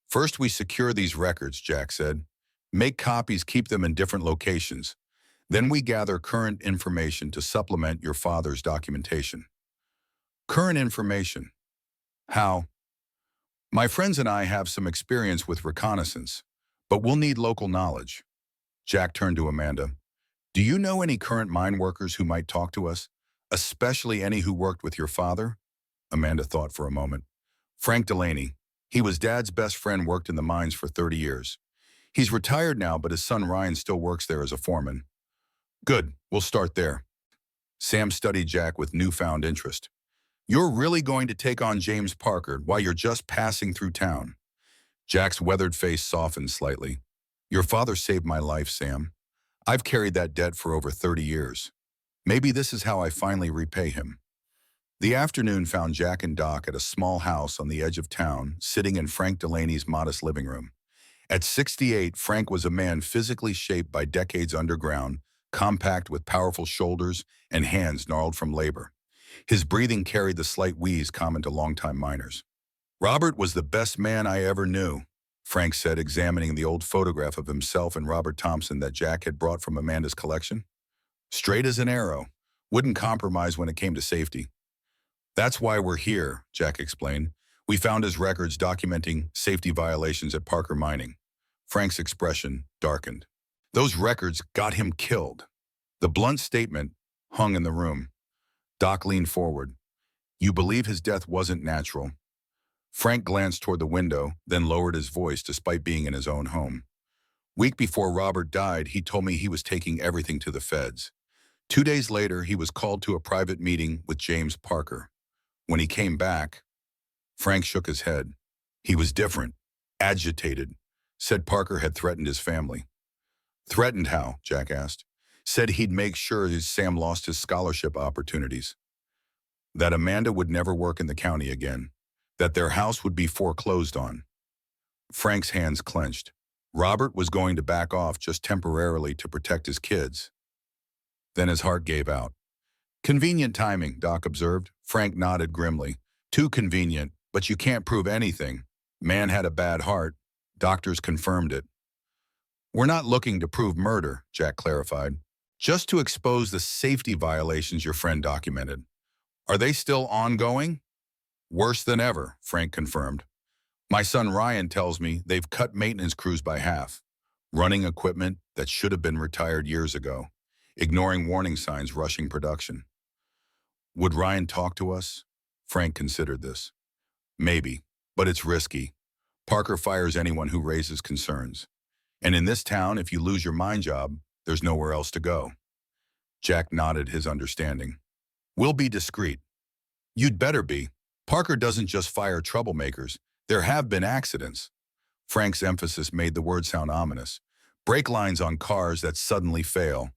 First, we secure these records, Jack said. Make copies, keep them in different locations. Then we gather current information to supplement your father's documentation. Current information. How? My friends and I have some experience with reconnaissance, but we'll need local knowledge. Jack turned to Amanda. Do you know any current mine workers who might talk to us, especially any who worked with your father? Amanda thought for a moment. Frank Delaney. He was Dad's best friend, worked in the mines for 30 years. He's retired now, but his son Ryan still works there as a foreman. Good, we'll start there. Sam studied Jack with newfound interest. You're really going to take on James Parker while you're just passing through town? Jack's weathered face softened slightly. Your father saved my life, Sam. I've carried that debt for over 30 years. Maybe this is how I finally repay him. The afternoon found Jack and Doc at a small house on the edge of town, sitting in Frank Delaney's modest living room. At 68, Frank was a man physically shaped by decades underground, compact with powerful shoulders and hands gnarled from labor. His breathing carried the slight wheeze common to longtime miners. "Robert was the best man I ever knew," Frank said, examining the old photograph of himself and Robert Thompson that Jack had brought from Amanda's collection. "Straight as an arrow. Wouldn't compromise when it came to safety." "That's why we're here," Jack explained. "We found his records documenting safety violations at Parker Mining." Frank's expression darkened. "Those records got him killed." The blunt statement hung in the room. Doc leaned forward. "You believe his death wasn't natural?" Frank glanced toward the window, then lowered his voice despite being in his own home. "Week before Robert died, he told me he was taking everything to the feds. 2 days later, he was called to a private meeting with James Parker. When he came back," Frank shook his head. "He was different, agitated. Said Parker had threatened his family." "Threatened how?" Jack asked. "Said he'd make sure Sam lost his scholarship opportunities. That Amanda would never work in the county again. That their house would be foreclosed on." Frank's hands clenched. Robert was going to back off just temporarily to protect his kids. Then his heart gave out. "Convenient timing," Doc observed. Frank nodded grimly. "Too convenient, but you can't prove anything. Man had a bad heart. Doctors confirmed it." "We're not looking to prove murder," Jack clarified. "Just to expose the safety violations your friend documented." "Are they still ongoing?" "Worse than ever," Frank confirmed. "My son Ryan tells me they've cut maintenance crews by half, running equipment that should have been retired years ago, ignoring warning signs, rushing production." "Would Ryan talk to us?" Frank considered this. "Maybe, but it's risky. Parker fires anyone who raises concerns. And in this town, if you lose your mine job, there's nowhere else to go." Jack nodded his understanding. "We'll be discreet." "You'd better be. Parker doesn't just fire troublemakers. There have been accidents." Frank's emphasis made the word sound ominous. "Brake lines on cars that suddenly fail.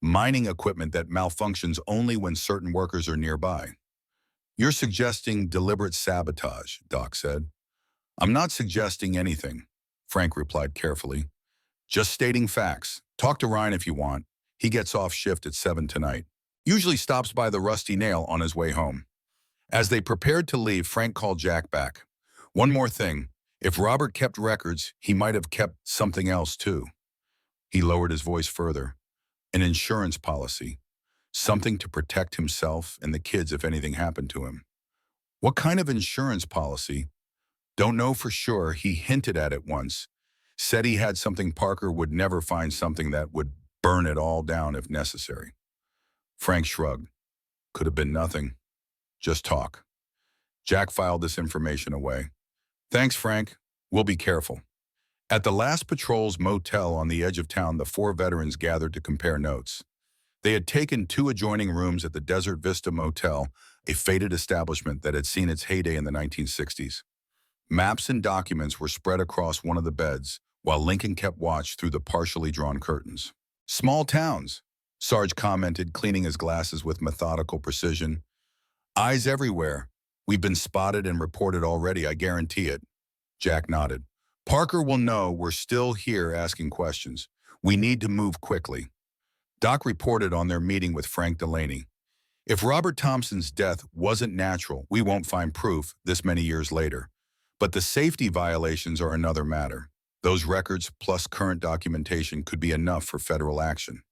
Mining equipment that malfunctions only when certain workers are nearby." "You're suggesting deliberate sabotage," Doc said. "I'm not suggesting anything," Frank replied carefully. "Just stating facts. Talk to Ryan if you want. He gets off shift at 7 tonight. Usually stops by the Rusty Nail on his way home." As they prepared to leave, Frank called Jack back. "One more thing. If Robert kept records, he might have kept something else too." He lowered his voice further. "An insurance policy. Something to protect himself and the kids if anything happened to him." "What kind of insurance policy?" "Don't know for sure. He hinted at it once. Said he had something Parker would never find, something that would burn it all down if necessary." Frank shrugged. "Could have been nothing. Just talk." Jack filed this information away. "Thanks, Frank. We'll be careful." At the last patrol's motel on the edge of town, the four veterans gathered to compare notes. They had taken 2 adjoining rooms at the Desert Vista Motel, a fated establishment that had seen its heyday in the 1960s. Maps and documents were spread across one of the beds, while Lincoln kept watch through the partially drawn curtains. "Small towns," Sarge commented, cleaning his glasses with methodical precision. "Eyes everywhere. We've been spotted and reported already, I guarantee it." Jack nodded. "Parker will know we're still here asking questions. We need to move quickly." Doc reported on their meeting with Frank Delaney. "If Robert Thompson's death wasn't natural, we won't find proof this many years later. But the safety violations are another matter. Those records plus current documentation could be enough for federal action."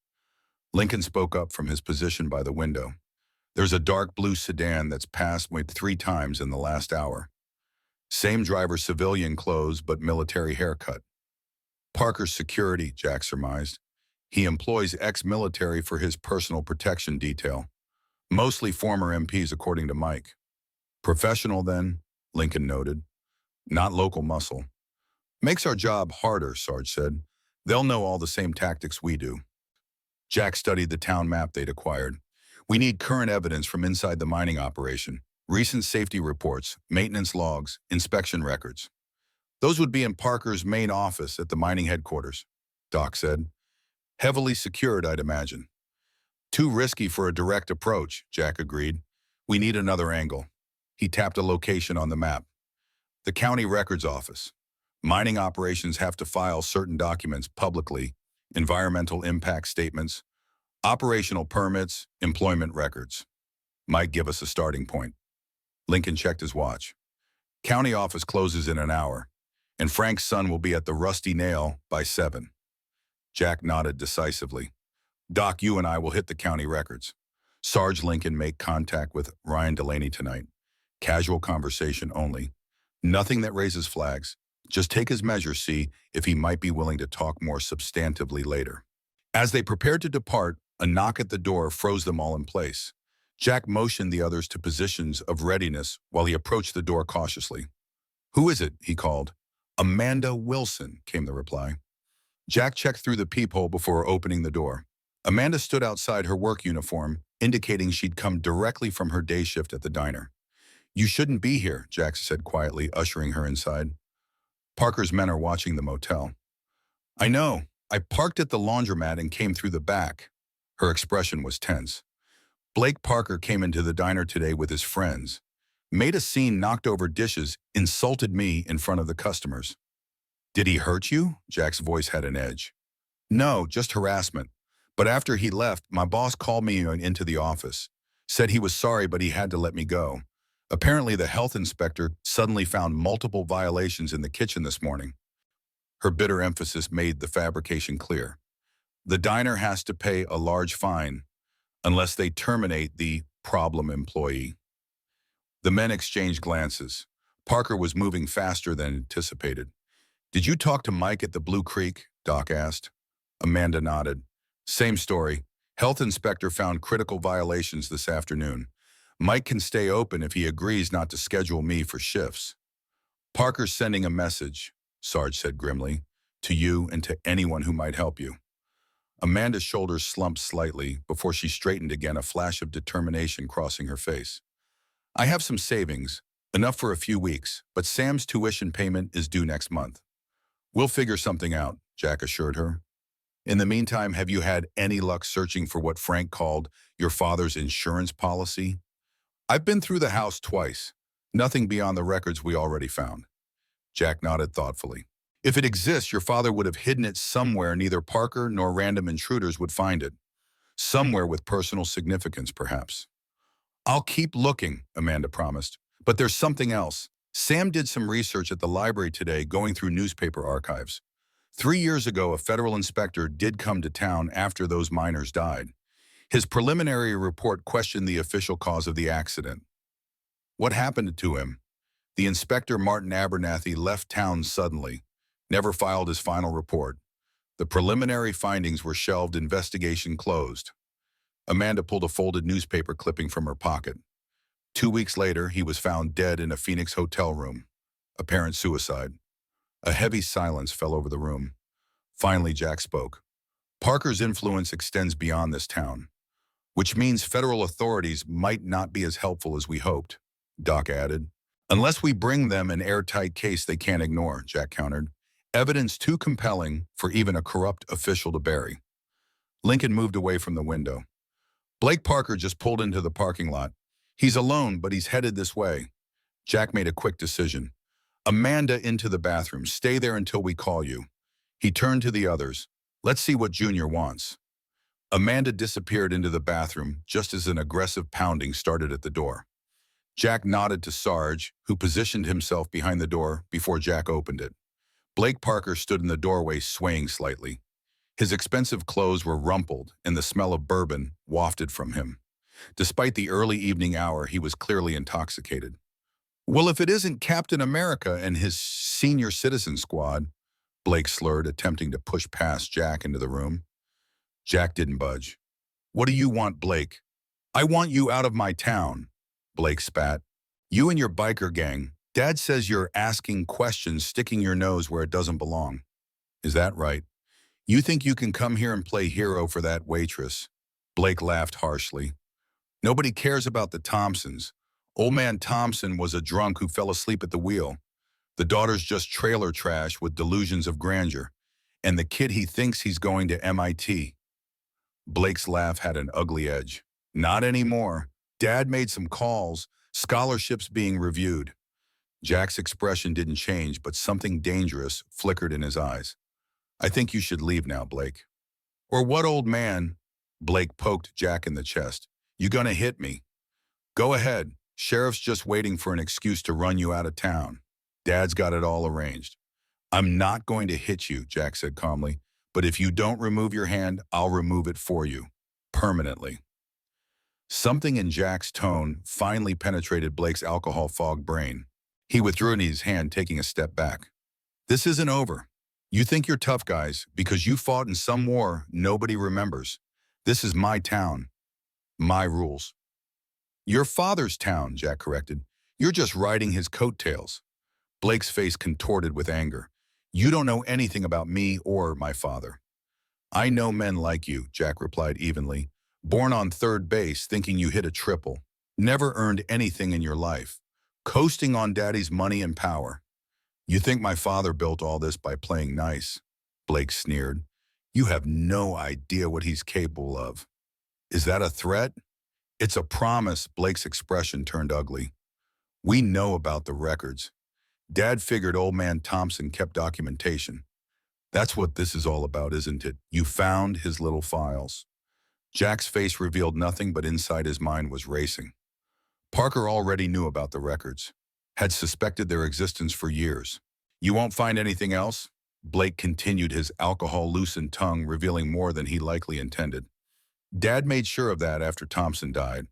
Lincoln spoke up from his position by the window. "There's a dark blue sedan that's passed me 3 times in the last hour. Same driver, civilian clothes, but military haircut." "Parker's security," Jack surmised. "He employs ex-military for his personal protection detail. Mostly former MPs, according to Mike." "Professional, then," Lincoln noted. "Not local muscle." "Makes our job harder," Sarge said. "They'll know all the same tactics we do." Jack studied the town map they'd acquired. "We need current evidence from inside the mining operation. Recent safety reports, maintenance logs, inspection records." "Those would be in Parker's main office at the mining headquarters," Doc said. "Heavily secured, I'd imagine." "Too risky for a direct approach," Jack agreed. "We need another angle." He tapped a location on the map. "The county records office. Mining operations have to file certain documents publicly, environmental impact statements, operational permits, employment records. Might give us a starting point. Lincoln checked his watch. County office closes in an hour, and Frank's son will be at the Rusty Nail by 7. Jack nodded decisively. Doc, you and I will hit the county records. Sarge Lincoln make contact with Ryan Delaney tonight. Casual conversation only. Nothing that raises flags. Just take his measure, see if he might be willing to talk more substantively later. As they prepared to depart, a knock at the door froze them all in place. Jack motioned the others to positions of readiness while he approached the door cautiously. "Who is it?" he called. "Amanda Wilson," came the reply. Jack checked through the peephole before opening the door. Amanda stood outside her work uniform, indicating she'd come directly from her day shift at the diner. "You shouldn't be here," Jack said quietly, ushering her inside. "Parker's men are watching the motel." "I know. I parked at the laundromat and came through the back." Her expression was tense. "Blake Parker came into the diner today with his friends, made a scene, knocked over dishes, insulted me in front of the customers." "Did he hurt you?" Jack's voice had an edge. "No, just harassment. But after he left, my boss called me into the office, said he was sorry but he had to let me go. Apparently the health inspector suddenly found multiple violations in the kitchen this morning." Her bitter emphasis made the fabrication clear. "The diner has to pay a large fine unless they terminate the problem employee." The men exchanged glances. Parker was moving faster than anticipated. "Did you talk to Mike at the Blue Creek?" Doc asked. Amanda nodded. "Same story. Health inspector found critical violations this afternoon. Mike can stay open if he agrees not to schedule me for shifts." "Parker's sending a message," Sarge said grimly, "to you and to anyone who might help you." Amanda's shoulders slumped slightly before she straightened again, a flash of determination crossing her face. "I have some savings, enough for a few weeks, but Sam's tuition payment is due next month." "We'll figure something out," Jack assured her. "In the meantime, have you had any luck searching for what Frank called your father's insurance policy?" "I've been through the house twice. Nothing beyond the records we already found." Jack nodded thoughtfully. "If it exists, your father would have hidden it somewhere neither Parker nor random intruders would find it. Somewhere with personal significance, perhaps." "I'll keep looking," Amanda promised. "But there's something else. Sam did some research at the library today, going through newspaper archives. 3 years ago, a federal inspector did come to town after those miners died. His preliminary report questioned the official cause of the accident. What happened to him? The inspector, Martin Abernathy, left town suddenly, never filed his final report. The preliminary findings were shelved, investigation closed." Amanda pulled a folded newspaper clipping from her pocket. 2 weeks later, he was found dead in a Phoenix hotel room. Apparent suicide. A heavy silence fell over the room. Finally, Jack spoke. "Parker's influence extends beyond this town, which means federal authorities might not be as helpful as we hoped," Doc added. "Unless we bring them an airtight case they can't ignore," Jack countered. "Evidence too compelling for even a corrupt official to bury." Lincoln moved away from the window. "Blake Parker just pulled into the parking lot. He's alone, but he's headed this way." Jack made a quick decision. "Amanda, into the bathroom. Stay there until we call you." He turned to the others. "Let's see what Junior wants." Amanda disappeared into the bathroom just as an aggressive pounding started at the door. Jack nodded to Sarge, who positioned himself behind the door before Jack opened it. Blake Parker stood in the doorway, swaying slightly. His expensive clothes were rumpled, and the smell of bourbon wafted from him. Despite the early evening hour, he was clearly intoxicated. "Well, if it isn't Captain America and his senior citizen squad," Blake slurred, attempting to push past Jack into the room. Jack didn't budge. "What do you want, Blake?" "I want you out of my town," Blake spat. "You and your biker gang. Dad says you're asking questions, sticking your nose where it doesn't belong." "Is that right? You think you can come here and play hero for that waitress?" Blake laughed harshly. "Nobody cares about the Thompsons. Old man Thompson was a drunk who fell asleep at the wheel. The daughter's just trailer trash with delusions of grandeur. And the kid, he thinks he's going to MIT. Blake's laugh had an ugly edge. "Not anymore. Dad made some calls, scholarships being reviewed." Jack's expression didn't change, but something dangerous flickered in his eyes. I think you should leave now, Blake. Or what, old man? Blake poked Jack in the chest. You gonna hit me? Go ahead. Sheriff's just waiting for an excuse to run you out of town. Dad's got it all arranged. I'm not going to hit you, Jack said calmly, but if you don't remove your hand, I'll remove it for you. Permanently. Something in Jack's tone finally penetrated Blake's alcohol-fogged brain. He withdrew his hand, taking a step back. This isn't over. You think you're tough guys because you fought in some war nobody remembers. This is my town. My rules. Your father's town, Jack corrected. You're just riding his coattails. Blake's face contorted with anger. You don't know anything about me or my father. I know men like you, Jack replied evenly. Born on third base thinking you hit a triple. Never earned anything in your life. Coasting on daddy's money and power. You think my father built all this by playing nice? Blake sneered. You have no idea what he's capable of. Is that a threat? It's a promise. Blake's expression turned ugly. We know about the records. Dad figured old man Thompson kept documentation. That's what this is all about, isn't it? You found his little files. Jack's face revealed nothing, but inside his mind was racing. Parker already knew about the records, had suspected their existence for years. You won't find anything else? Blake continued, his alcohol-loosened tongue revealing more than he likely intended. Dad made sure of that after Thompson died.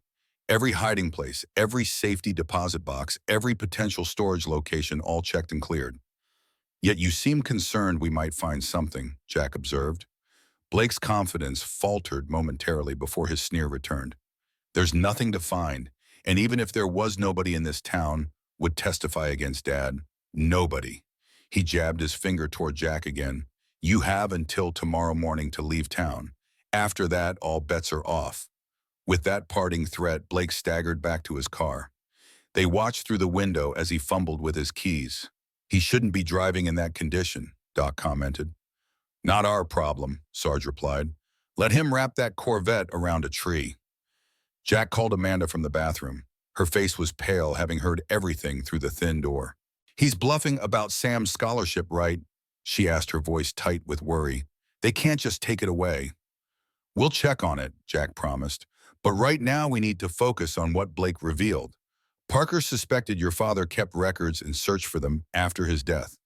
Every hiding place, every safety deposit box, every potential storage location all checked and cleared. Yet you seem concerned we might find something, Jack observed. Blake's confidence faltered momentarily before his sneer returned. There's nothing to find, and even if there was, nobody in this town would testify against Dad. Nobody. He jabbed his finger toward Jack again. You have until tomorrow morning to leave town. After that, all bets are off. With that parting threat, Blake staggered back to his car. They watched through the window as he fumbled with his keys. He shouldn't be driving in that condition, Doc commented. Not our problem, Sarge replied. Let him wrap that Corvette around a tree. Jack called Amanda from the bathroom. Her face was pale, having heard everything through the thin door. He's bluffing about Sam's scholarship, right? She asked, her voice tight with worry. They can't just take it away. We'll check on it, Jack promised. But right now we need to focus on what Blake revealed. Parker suspected your father kept records and searched for them after his death.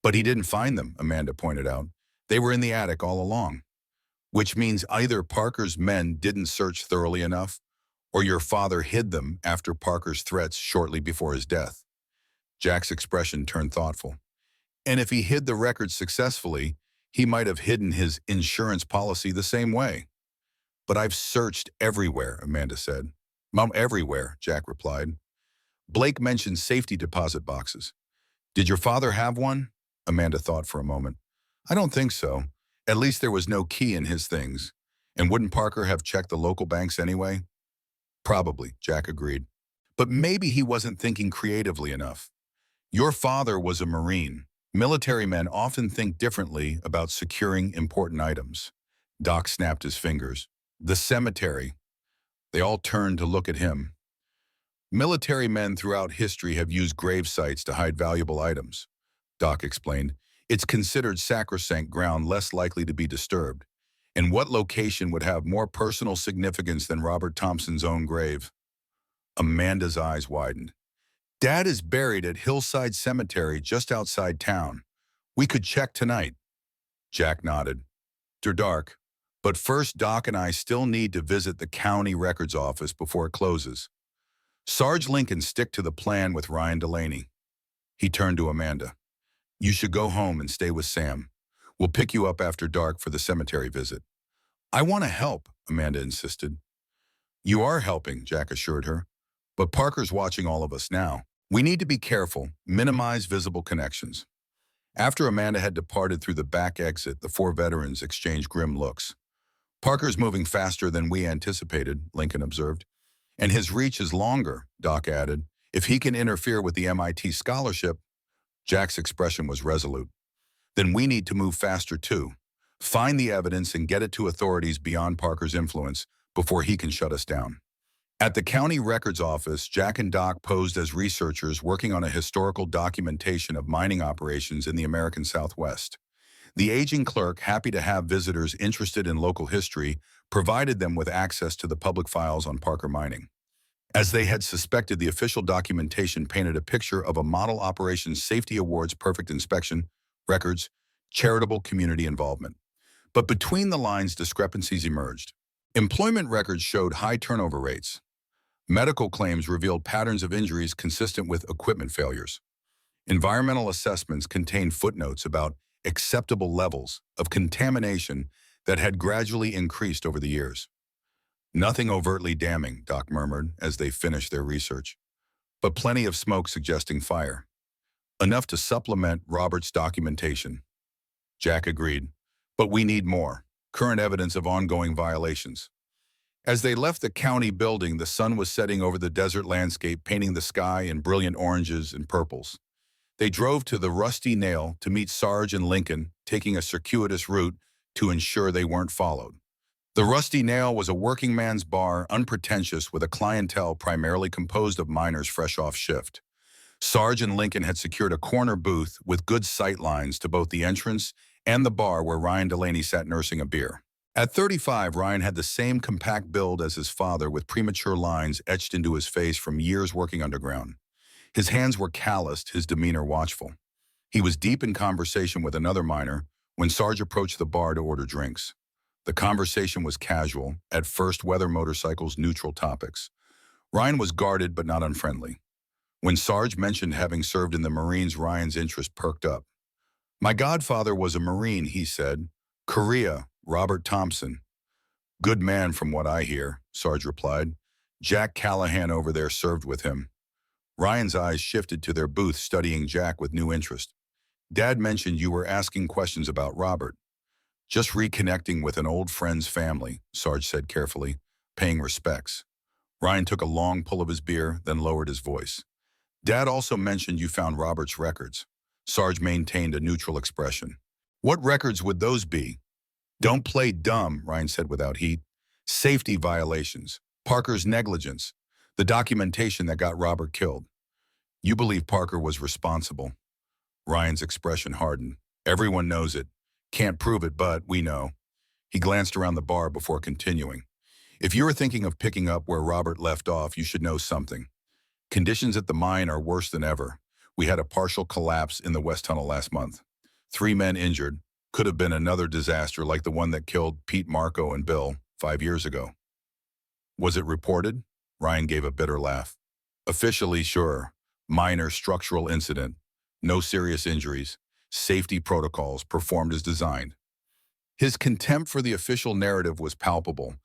But he didn't find them, Amanda pointed out. They were in the attic all along. Which means either Parker's men didn't search thoroughly enough, or your father hid them after Parker's threats shortly before his death. Jack's expression turned thoughtful. And if he hid the records successfully, he might have hidden his insurance policy the same way. But I've searched everywhere, Amanda said. Mom, everywhere, Jack replied. Blake mentioned safety deposit boxes. Did your father have one? Amanda thought for a moment. I don't think so. At least there was no key in his things. And wouldn't Parker have checked the local banks anyway? Probably, Jack agreed. But maybe he wasn't thinking creatively enough. Your father was a Marine. Military men often think differently about securing important items. Doc snapped his fingers. The cemetery. They all turned to look at him. Military men throughout history have used grave sites to hide valuable items, Doc explained. It's considered sacrosanct ground less likely to be disturbed. And what location would have more personal significance than Robert Thompson's own grave? Amanda's eyes widened. Dad is buried at Hillside Cemetery just outside town. We could check tonight. Jack nodded. After dark. But first, Doc and I still need to visit the county records office before it closes. Sarge Lincoln stick to the plan with Ryan Delaney. He turned to Amanda. You should go home and stay with Sam. We'll pick you up after dark for the cemetery visit. I want to help, Amanda insisted. You are helping, Jack assured her. But Parker's watching all of us now. We need to be careful, minimize visible connections. After Amanda had departed through the back exit, the four veterans exchanged grim looks. Parker's moving faster than we anticipated, Lincoln observed. And his reach is longer, Doc added. If he can interfere with the MIT scholarship, Jack's expression was resolute. Then we need to move faster too. Find the evidence and get it to authorities beyond Parker's influence before he can shut us down. At the county records office, Jack and Doc posed as researchers working on a historical documentation of mining operations in the American Southwest. The aging clerk, happy to have visitors interested in local history, provided them with access to the public files on Parker Mining. As they had suspected, the official documentation painted a picture of a model operations safety awards, perfect inspection, records, charitable community involvement. But between the lines, discrepancies emerged. Employment records showed high turnover rates. Medical claims revealed patterns of injuries consistent with equipment failures. Environmental assessments contained footnotes about acceptable levels of contamination that had gradually increased over the years. Nothing overtly damning, Doc murmured as they finished their research, but plenty of smoke suggesting fire. Enough to supplement Robert's documentation. Jack agreed, but we need more. Current evidence of ongoing violations. As they left the county building, the sun was setting over the desert landscape, painting the sky in brilliant oranges and purples. They drove to the Rusty Nail to meet Sarge and Lincoln, taking a circuitous route to ensure they weren't followed. The Rusty Nail was a working man's bar, unpretentious, with a clientele primarily composed of miners fresh off shift. Sarge and Lincoln had secured a corner booth with good sight lines to both the entrance and the bar where Ryan Delaney sat nursing a beer. At 35, Ryan had the same compact build as his father, with premature lines etched into his face from years working underground. His hands were calloused, his demeanor watchful. He was deep in conversation with another miner when Sarge approached the bar to order drinks. The conversation was casual, at first weather, motorcycles, neutral topics. Ryan was guarded but not unfriendly. When Sarge mentioned having served in the Marines, Ryan's interest perked up. "My godfather was a Marine," he said. "Korea, Robert Thompson." "Good man from what I hear," Sarge replied. "Jack Callahan over there served with him." Ryan's eyes shifted to their booth, studying Jack with new interest. "Dad mentioned you were asking questions about Robert." "Just reconnecting with an old friend's family," Sarge said carefully, paying respects. Ryan took a long pull of his beer, then lowered his voice. "Dad also mentioned you found Robert's records." Sarge maintained a neutral expression. "What records would those be?" "Don't play dumb," Ryan said without heat. "Safety violations, Parker's negligence, the documentation that got Robert killed." "You believe Parker was responsible?" Ryan's expression hardened. "Everyone knows it. Can't prove it, but we know." He glanced around the bar before continuing. "If you are thinking of picking up where Robert left off, you should know something. Conditions at the mine are worse than ever. We had a partial collapse in the West Tunnel last month. 3 men injured. Could have been another disaster like the one that killed Pete, Marco, and Bill 5 years ago." "Was it reported?" Ryan gave a bitter laugh. "Officially, sure. Minor structural incident. No serious injuries. Safety protocols performed as designed." His contempt for the official narrative was palpable.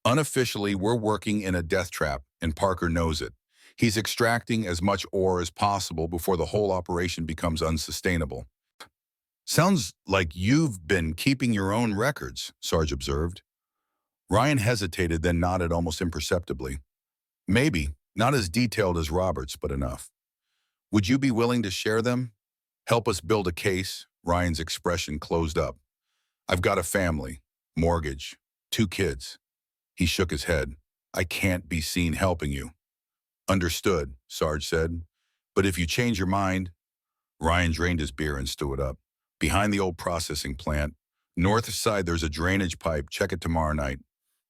"Unofficially, we're working in a death trap, and Parker knows it. He's extracting as much ore as possible before the whole operation becomes unsustainable." "Sounds like you've been keeping your own records," Sarge observed. Ryan hesitated, then nodded almost imperceptibly. "Maybe, not as detailed as Robert's, but enough." "Would you be willing to share them? Help us build a case?" Ryan's expression closed up. "I've got a family, mortgage, 2 kids." He shook his head. "I can't be seen helping you." "Understood," Sarge said. "But if you change your mind..." Ryan drained his beer and stood up. "Behind the old processing plant, north side, there's a drainage pipe. Check it tomorrow night."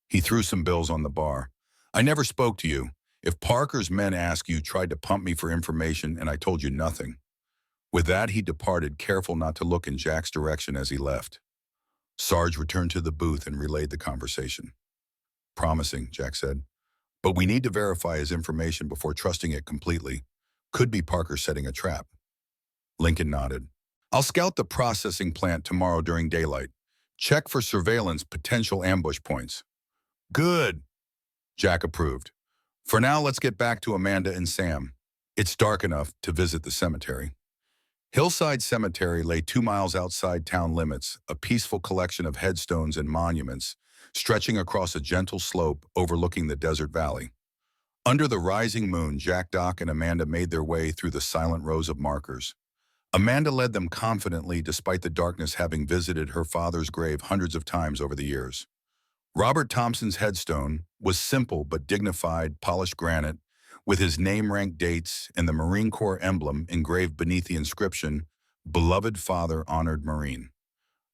He threw some bills on the bar. "I never spoke to you. If Parker's men ask, you tried to pump me for information and I told you nothing." With that, he departed, careful not to look in Jack's direction as he left. Sarge returned to the booth and relayed the conversation. "Promising," Jack said. "But we need to verify his information before trusting it completely. Could be Parker setting a trap." Lincoln nodded. "I'll scout the processing plant tomorrow during daylight. Check for surveillance, potential ambush points." "Good," Jack approved. "For now, let's get back to Amanda and Sam. It's dark enough to visit the cemetery." Hillside Cemetery lay 2 miles outside town limits, a peaceful collection of headstones and monuments stretching across a gentle slope overlooking the desert valley. Under the rising moon, Jack, Doc, and Amanda made their way through the silent rows of markers. Amanda led them confidently despite the darkness, having visited her father's grave hundreds of times over the years. Robert Thompson's headstone was simple but dignified, polished granite, with his name-ranked dates and the Marine Corps emblem engraved beneath the inscription, "Beloved Father, Honored Marine."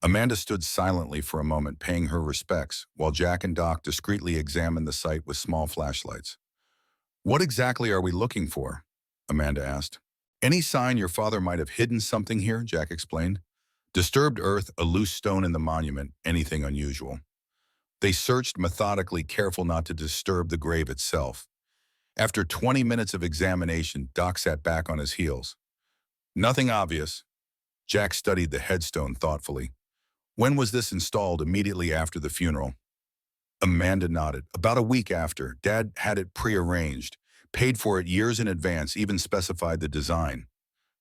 Amanda stood silently for a moment, paying her respects, while Jack and Doc discreetly examined the site with small flashlights. "What exactly are we looking for?" Amanda asked. "Any sign your father might have hidden something here," Jack explained. "Disturbed earth, a loose stone in the monument, anything unusual." They searched methodically, careful not to disturb the grave itself. After 20 minutes of examination, Doc sat back on his heels. "Nothing obvious." Jack studied the headstone thoughtfully. "When was this installed? Immediately after the funeral?" Amanda nodded. "About a week after. Dad had it pre-arranged, paid for it years in advance, even specified the design."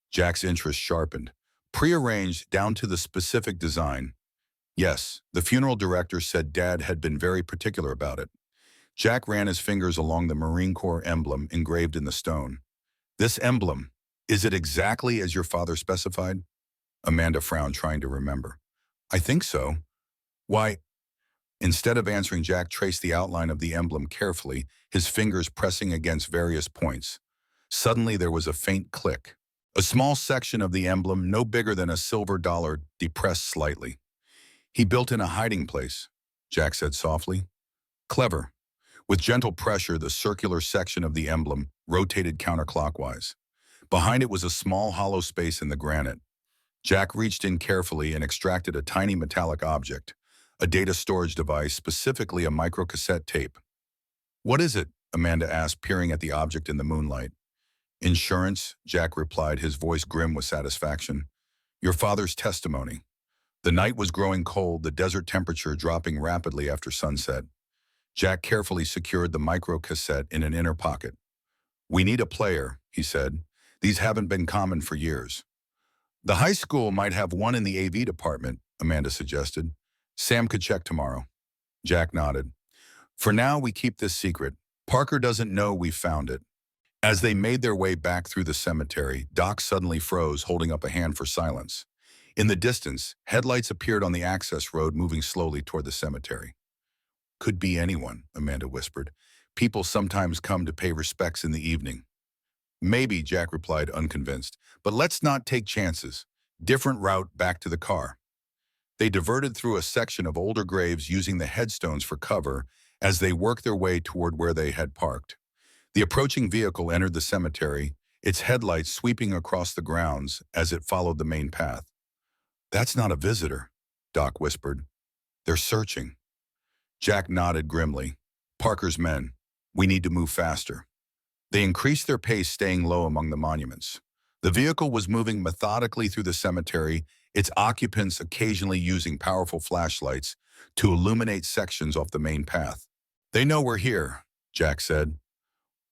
Jack's interest sharpened. "Pre-arranged down to the specific design." "Yes, the funeral director said Dad had been very particular about it." Jack ran his fingers along the Marine Corps emblem engraved in the stone. "This emblem, is it exactly as your father specified?" Amanda frowned, trying to remember. "I think so." "Why?" Instead of answering, Jack traced the outline of the emblem carefully, his fingers pressing against various points. Suddenly there was a faint click. A small section of the emblem, no bigger than a silver dollar, depressed slightly. "He built in a hiding place," Jack said softly. "Clever." With gentle pressure, the circular section of the emblem rotated counterclockwise. Behind it was a small hollow space in the granite. Jack reached in carefully and extracted a tiny metallic object, a data storage device, specifically a microcassette tape. "What is it?" Amanda asked, peering at the object in the moonlight. "Insurance," Jack replied, his voice grim with satisfaction. "Your father's testimony." The night was growing cold, the desert temperature dropping rapidly after sunset. Jack carefully secured the microcassette in an inner pocket. "We need a player," he said. "These haven't been common for years." "The high school might have one in the AV department," Amanda suggested. "Sam could check tomorrow." Jack nodded. "For now, we keep this secret. Parker doesn't know we found it." As they made their way back through the cemetery, Doc suddenly froze, holding up a hand for silence. In the distance, headlights appeared on the access road, moving slowly toward the cemetery. "Could be anyone," Amanda whispered. "People sometimes come to pay respects in the evening." "Maybe," Jack replied, unconvinced. "But let's not take chances." Different route back to the car. They diverted through a section of older graves, using the headstones for cover as they worked their way toward where they had parked. The approaching vehicle entered the cemetery, its headlights sweeping across the grounds as it followed the main path. "That's not a visitor," Doc whispered. "They're searching." Jack nodded grimly. "Parker's men. We need to move faster." They increased their pace, staying low among the monuments. The vehicle was moving methodically through the cemetery, its occupants occasionally using powerful flashlights to illuminate sections off the main path. "They know we're here," Jack said.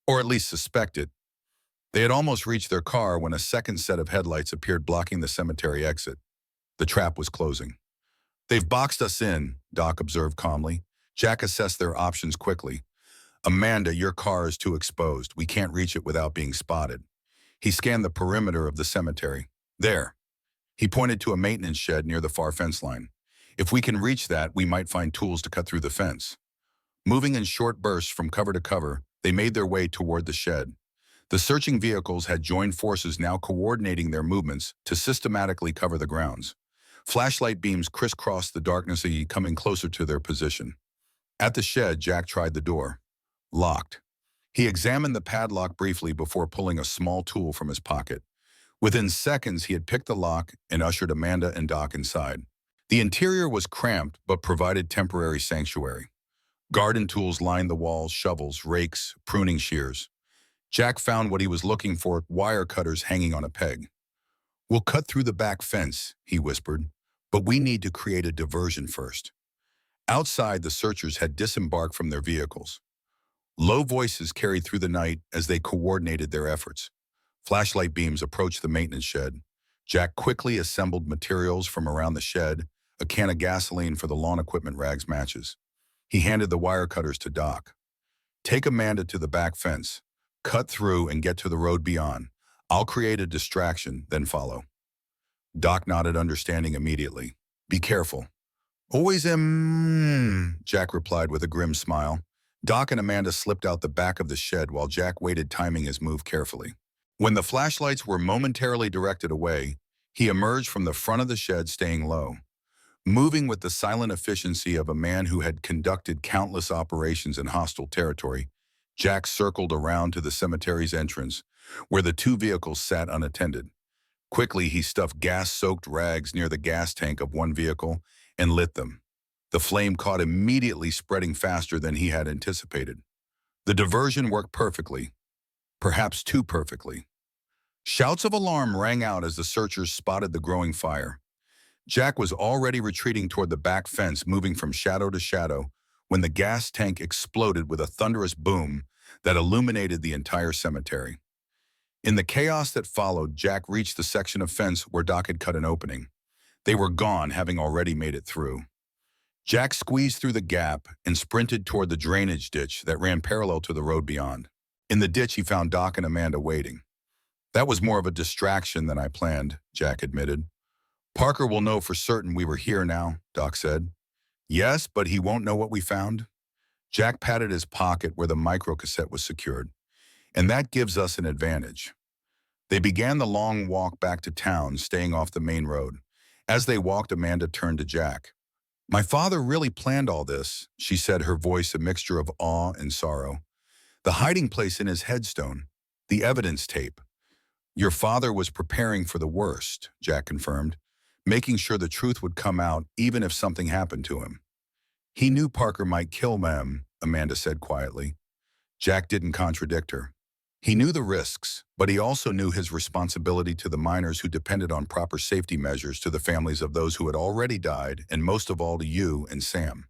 "Or at least suspect it." They had almost reached their car when a second set of headlights appeared, blocking the cemetery exit. The trap was closing. "They've boxed us in," Doc observed calmly. Jack assessed their options quickly. "Amanda, your car is too exposed. We can't reach it without being spotted." He scanned the perimeter of the cemetery. "There." He pointed to a maintenance shed near the far fence line. "If we can reach that, we might find tools to cut through the fence." Moving in short bursts from cover to cover, they made their way toward the shed. The searching vehicles had joined forces, now coordinating their movements to systematically cover the grounds. Flashlight beams crisscrossed the darkness, coming closer to their position. At the shed, Jack tried the door. Locked. He examined the padlock briefly before pulling a small tool from his pocket. Within seconds, he had picked the lock and ushered Amanda and Doc inside. The interior was cramped but provided temporary sanctuary. Garden tools lined the walls: shovels, rakes, pruning shears. Jack found what he was looking for: wire cutters hanging on a peg. "We'll cut through the back fence," he whispered, "but we need to create a diversion first." Outside, the searchers had disembarked from their vehicles. Low voices carried through the night as they coordinated their efforts. Flashlight beams approached the maintenance shed. Jack quickly assembled materials from around the shed: a can of gasoline for the lawn equipment, rags, matches. He handed the wire cutters to Doc. "Take Amanda to the back fence. Cut through and get to the road beyond. I'll create a distraction, then follow." Doc nodded, understanding immediately. "Be careful." Always am, Jack replied with a grim smile. Doc and Amanda slipped out the back of the shed while Jack waited, timing his move carefully. When the flashlights were momentarily directed away, he emerged from the front of the shed, staying low. Moving with the silent efficiency of a man who had conducted countless operations in hostile territory, Jack circled around to the cemetery's entrance, where the two vehicles sat unattended. Quickly, he stuffed gas-soaked rags near the gas tank of one vehicle and lit them. The flame caught immediately, spreading faster than he had anticipated. The diversion worked perfectly, perhaps too perfectly. Shouts of alarm rang out as the searchers spotted the growing fire. Jack was already retreating toward the back fence, moving from shadow to shadow, when the gas tank exploded with a thunderous boom that illuminated the entire cemetery. In the chaos that followed, Jack reached the section of fence where Doc had cut an opening. They were gone, having already made it through. Jack squeezed through the gap and sprinted toward the drainage ditch that ran parallel to the road beyond. In the ditch, he found Doc and Amanda waiting. "That was more of a distraction than I planned," Jack admitted. "Parker will know for certain we were here now," Doc said. "Yes, but he won't know what we found." Jack patted his pocket where the microcassette was secured. "And that gives us an advantage." They began the long walk back to town, staying off the main road. As they walked, Amanda turned to Jack. "My father really planned all this," she said, her voice a mixture of awe and sorrow. "The hiding place in his headstone, the evidence tape." "Your father was preparing for the worst," Jack confirmed, "making sure the truth would come out even if something happened to him." "He knew Parker might kill them," Amanda said quietly. Jack didn't contradict her. He knew the risks, but he also knew his responsibility to the miners who depended on proper safety measures, to the families of those who had already died, and most of all to you and Sam.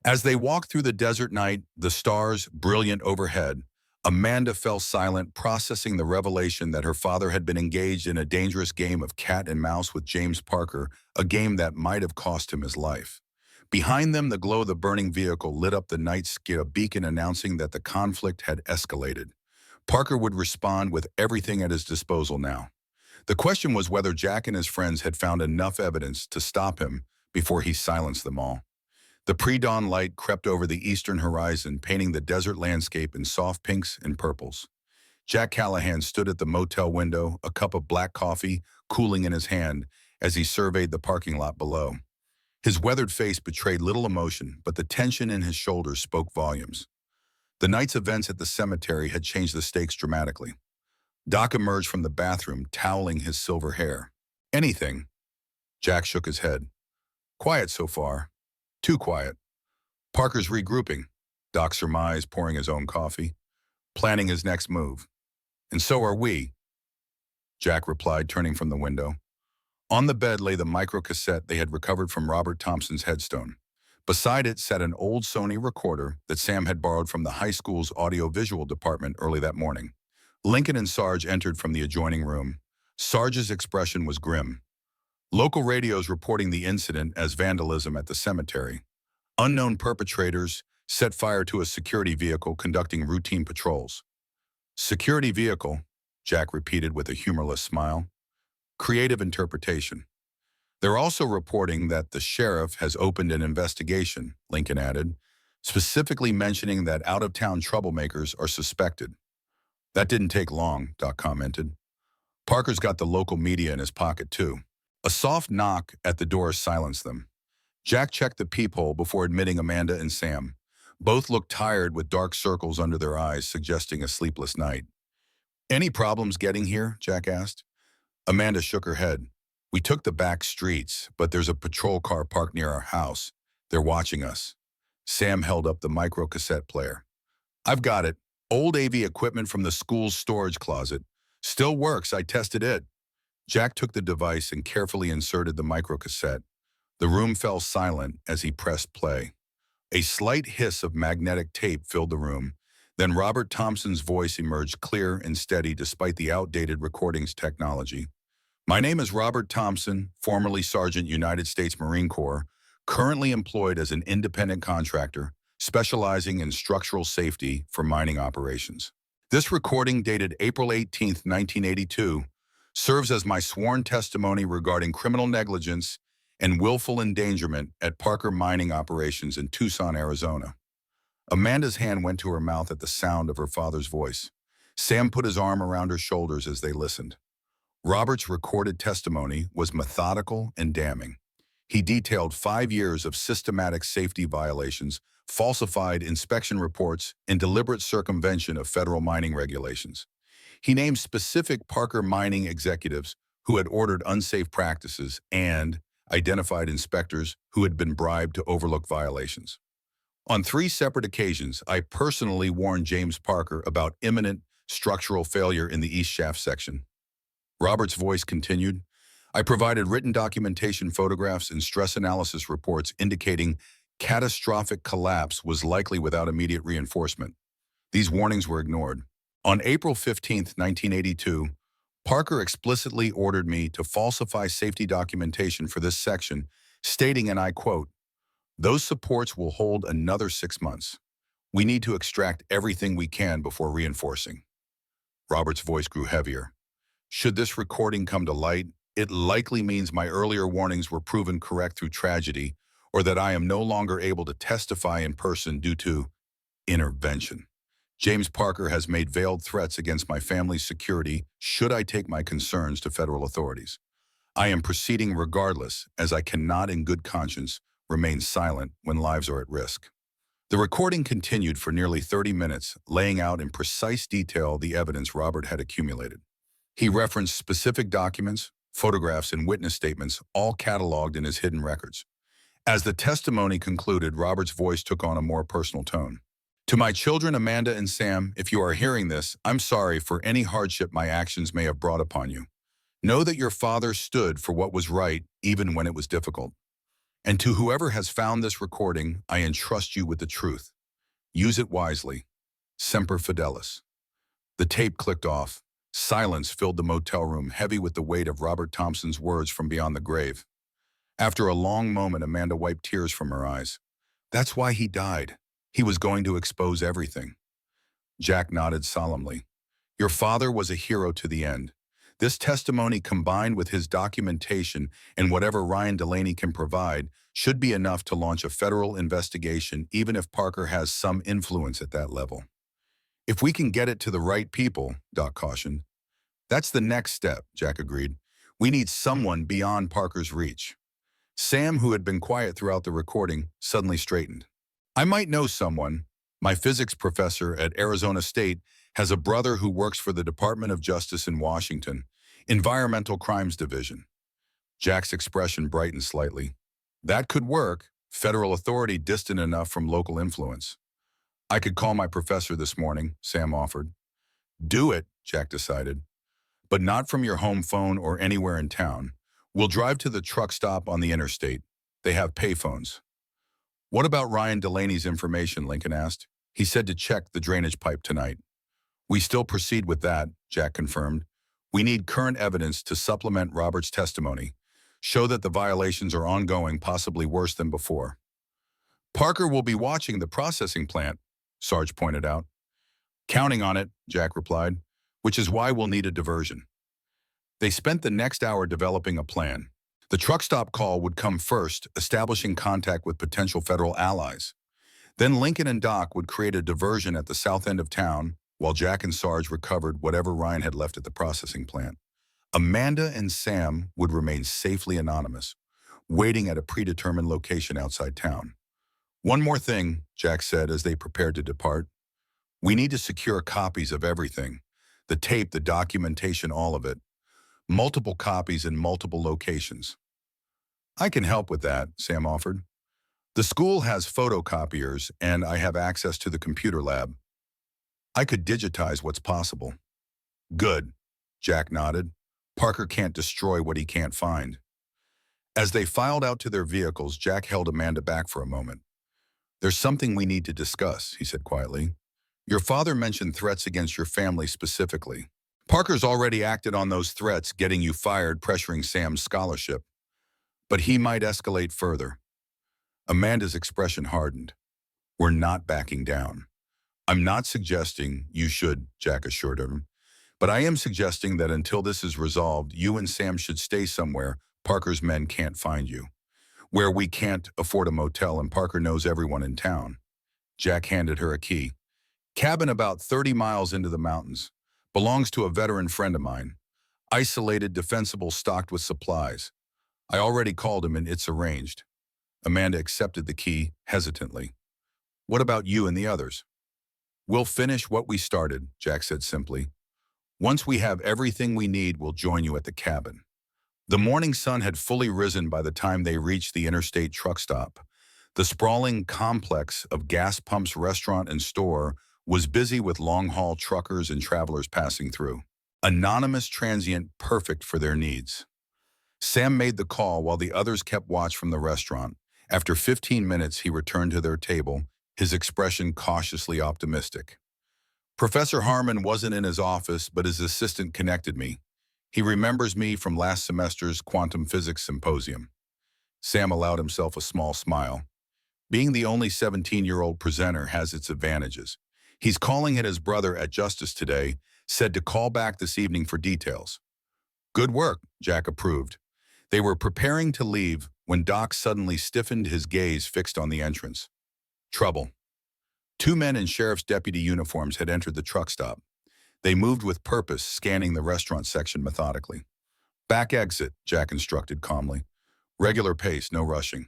As they walked through the desert night, the stars brilliant overhead, Amanda fell silent, processing the revelation that her father had been engaged in a dangerous game of cat and mouse with James Parker, a game that might have cost him his life. Behind them, the glow of the burning vehicle lit up the night sky, a beacon announcing that the conflict had escalated. Parker would respond with everything at his disposal now. The question was whether Jack and his friends had found enough evidence to stop him before he silenced them all. The pre-dawn light crept over the eastern horizon, painting the desert landscape in soft pinks and purples. Jack Callahan stood at the motel window, a cup of black coffee cooling in his hand as he surveyed the parking lot below. His weathered face betrayed little emotion, but the tension in his shoulders spoke volumes. The night's events at the cemetery had changed the stakes dramatically. Doc emerged from the bathroom, toweling his silver hair. "Anything?" Jack shook his head. "Quiet so far. Too quiet." "Parker's regrouping," Doc surmised, pouring his own coffee. "Planning his next move." "And so are we," Jack replied, turning from the window. On the bed lay the microcassette they had recovered from Robert Thompson's headstone. Beside it sat an old Sony recorder that Sam had borrowed from the high school's audiovisual department early that morning. Lincoln and Sarge entered from the adjoining room. Sarge's expression was grim. Local radios reporting the incident as vandalism at the cemetery. Unknown perpetrators set fire to a security vehicle conducting routine patrols. "Security vehicle," Jack repeated with a humorless smile. "Creative interpretation." "They're also reporting that the sheriff has opened an investigation," Lincoln added, specifically mentioning that out-of-town troublemakers are suspected. "That didn't take long," Doc commented. "Parker's got the local media in his pocket, too." A soft knock at the door silenced them. Jack checked the peephole before admitting Amanda and Sam. Both looked tired, with dark circles under their eyes, suggesting a sleepless night. "Any problems getting here?" Jack asked. Amanda shook her head. "We took the back streets, but there's a patrol car parked near our house. They're watching us." Sam held up the microcassette player. "I've got it. Old AV equipment from the school's storage closet. Still works, I tested it." Jack took the device and carefully inserted the microcassette. The room fell silent as he pressed play. A slight hiss of magnetic tape filled the room. Then Robert Thompson's voice emerged clear and steady despite the outdated recordings technology. "My name is Robert Thompson, formerly Sergeant United States Marine Corps, currently employed as an independent contractor, specializing in structural safety for mining operations. This recording, dated April 18, 1982, serves as my sworn testimony regarding criminal negligence and willful endangerment at Parker mining operations in Tucson, Arizona. Amanda's hand went to her mouth at the sound of her father's voice. Sam put his arm around her shoulders as they listened. Robert's recorded testimony was methodical and damning. He detailed 5 years of systematic safety violations, falsified inspection reports, and deliberate circumvention of federal mining regulations. He named specific Parker mining executives who had ordered unsafe practices and identified inspectors who had been bribed to overlook violations. On 3 separate occasions, I personally warned James Parker about imminent structural failure in the East Shaft section. Robert's voice continued. I provided written documentation, photographs, and stress analysis reports indicating catastrophic collapse was likely without immediate reinforcement. These warnings were ignored. On April 15, 1982, Parker explicitly ordered me to falsify safety documentation for this section, stating, and I quote, "Those supports will hold another 6 months. We need to extract everything we can before reinforcing." Robert's voice grew heavier. Should this recording come to light, it likely means my earlier warnings were proven correct through tragedy, or that I am no longer able to testify in person due to intervention. James Parker has made veiled threats against my family's security should I take my concerns to federal authorities. I am proceeding regardless, as I cannot in good conscience remain silent when lives are at risk. The recording continued for nearly 30 minutes, laying out in precise detail the evidence Robert had accumulated. He referenced specific documents, photographs, and witness statements, all cataloged in his hidden records. As the testimony concluded, Robert's voice took on a more personal tone. To my children, Amanda and Sam, if you are hearing this, I'm sorry for any hardship my actions may have brought upon you. Know that your father stood for what was right, even when it was difficult. And to whoever has found this recording, I entrust you with the truth. Use it wisely. Semper Fidelis. The tape clicked off. Silence filled the motel room, heavy with the weight of Robert Thompson's words from beyond the grave. After a long moment, Amanda wiped tears from her eyes. That's why he died. He was going to expose everything. Jack nodded solemnly. Your father was a hero to the end. This testimony, combined with his documentation and whatever Ryan Delaney can provide, should be enough to launch a federal investigation, even if Parker has some influence at that level. If we can get it to the right people, Doc cautioned. That's the next step, Jack agreed. We need someone beyond Parker's reach. Sam, who had been quiet throughout the recording, suddenly straightened. I might know someone. My physics professor at Arizona State has a brother who works for the Department of Justice in Washington, Environmental Crimes Division. Jack's expression brightened slightly. That could work, federal authority distant enough from local influence. I could call my professor this morning, Sam offered. Do it, Jack decided. But not from your home phone or anywhere in town. We'll drive to the truck stop on the interstate. They have payphones. What about Ryan Delaney's information, Lincoln asked. He said to check the drainage pipe tonight. We still proceed with that, Jack confirmed. We need current evidence to supplement Robert's testimony. Show that the violations are ongoing, possibly worse than before. Parker will be watching the processing plant, Sarge pointed out. Counting on it, Jack replied, which is why we'll need a diversion. They spent the next hour developing a plan. The truck stop call would come first, establishing contact with potential federal allies. Then Lincoln and Doc would create a diversion at the south end of town, while Jack and Sarge recovered whatever Ryan had left at the processing plant. Amanda and Sam would remain safely anonymous, waiting at a predetermined location outside town. One more thing, Jack said as they prepared to depart. We need to secure copies of everything. The tape, the documentation, all of it. Multiple copies in multiple locations. I can help with that, Sam offered. The school has photocopiers, and I have access to the computer lab. I could digitize what's possible. Good, Jack nodded. Parker can't destroy what he can't find. As they filed out to their vehicles, Jack held Amanda back for a moment. There's something we need to discuss, he said quietly. Your father mentioned threats against your family specifically. Parker's already acted on those threats, getting you fired, pressuring Sam's scholarship. But he might escalate further. Amanda's expression hardened. We're not backing down. I'm not suggesting you should, Jack assured him. But I am suggesting that until this is resolved, you and Sam should stay somewhere Parker's men can't find you. where we can't afford a motel and Parker knows everyone in town. Jack handed her a key. Cabin about 30 miles into the mountains. Belongs to a veteran friend of mine. Isolated, defensible, stocked with supplies. I already called him and it's arranged. Amanda accepted the key, hesitantly. What about you and the others? We'll finish what we started, Jack said simply. Once we have everything we need, we'll join you at the cabin. The morning sun had fully risen by the time they reached the interstate truck stop. The sprawling complex of gas pumps, restaurant, and store was busy with long-haul truckers and travelers passing through. Anonymous transient perfect for their needs. Sam made the call while the others kept watch from the restaurant. After 15 minutes, he returned to their table, his expression cautiously optimistic. Professor Harmon wasn't in his office, but his assistant connected me. He remembers me from last semester's quantum physics symposium. Sam allowed himself a small smile. Being the only 17-year-old presenter has its advantages. He's calling it his brother at Justice today, said to call back this evening for details. Good work, Jack approved. They were preparing to leave when Doc suddenly stiffened, his gaze fixed on the entrance. Trouble. Two men in sheriff's deputy uniforms had entered the truck stop. They moved with purpose, scanning the restaurant section methodically. Back exit, Jack instructed calmly. Regular pace, no rushing.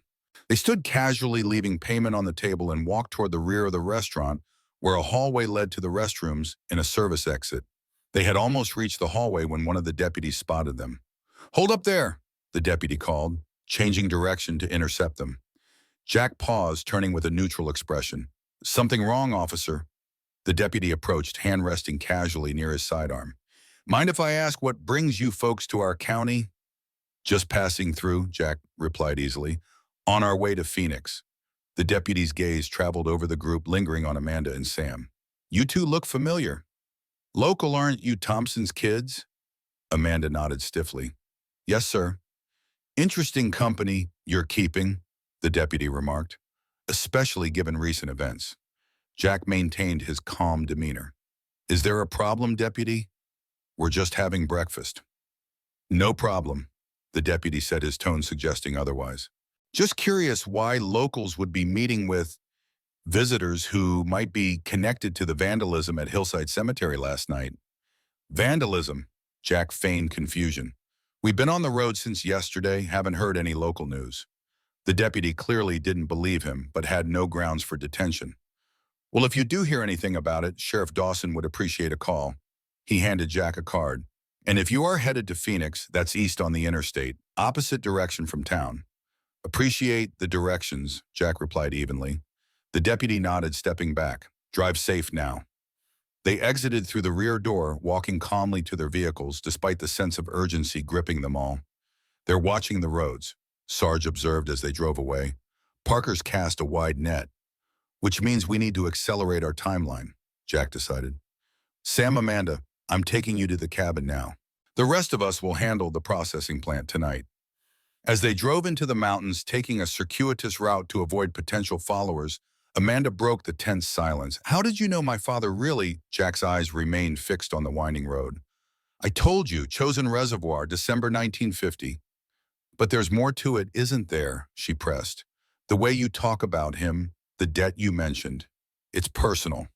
They stood casually, leaving payment on the table, and walked toward the rear of the restaurant, where a hallway led to the restrooms and a service exit. They had almost reached the hallway when one of the deputies spotted them. Hold up there, the deputy called, changing direction to intercept them. Jack paused, turning with a neutral expression. Something wrong, officer? The deputy approached, hand resting casually near his sidearm. Mind if I ask what brings you folks to our county? Just passing through, Jack replied easily. On our way to Phoenix. The deputy's gaze traveled over the group, lingering on Amanda and Sam. You two look familiar. Local, aren't you Thompson's kids? Amanda nodded stiffly. Yes, sir. Interesting company you're keeping, the deputy remarked, especially given recent events. Jack maintained his calm demeanor. Is there a problem, deputy? We're just having breakfast. No problem, the deputy said, his tone suggesting otherwise. Just curious why locals would be meeting with visitors who might be connected to the vandalism at Hillside Cemetery last night. Vandalism, Jack feigned confusion. We've been on the road since yesterday, haven't heard any local news. The deputy clearly didn't believe him, but had no grounds for detention. Well, if you do hear anything about it, Sheriff Dawson would appreciate a call. He handed Jack a card. And if you are headed to Phoenix, that's east on the interstate, opposite direction from town. Appreciate the directions, Jack replied evenly. The deputy nodded, stepping back. Drive safe now. They exited through the rear door, walking calmly to their vehicles, despite the sense of urgency gripping them all. They're watching the roads, Sarge observed as they drove away. Parker's cast a wide net, which means we need to accelerate our timeline, Jack decided. Sam, Amanda, I'm taking you to the cabin now. The rest of us will handle the processing plant tonight. As they drove into the mountains, taking a circuitous route to avoid potential followers, Amanda broke the tense silence. How did you know my father really? Jack's eyes remained fixed on the winding road. I told you, Chosen Reservoir, December 1950. But there's more to it, isn't there? She pressed. The way you talk about him, the debt you mentioned. It's personal.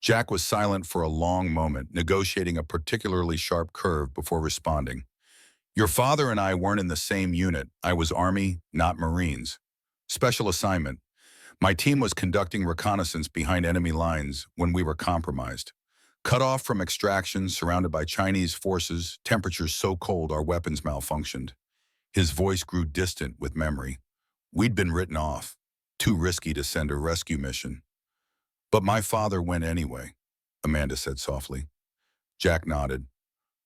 Jack was silent for a long moment, negotiating a particularly sharp curve before responding. Your father and I weren't in the same unit. I was Army, not Marines. Special assignment. My team was conducting reconnaissance behind enemy lines when we were compromised. Cut off from extraction, surrounded by Chinese forces, temperatures so cold our weapons malfunctioned. His voice grew distant with memory. We'd been written off. Too risky to send a rescue mission. But my father went anyway, Amanda said softly. Jack nodded.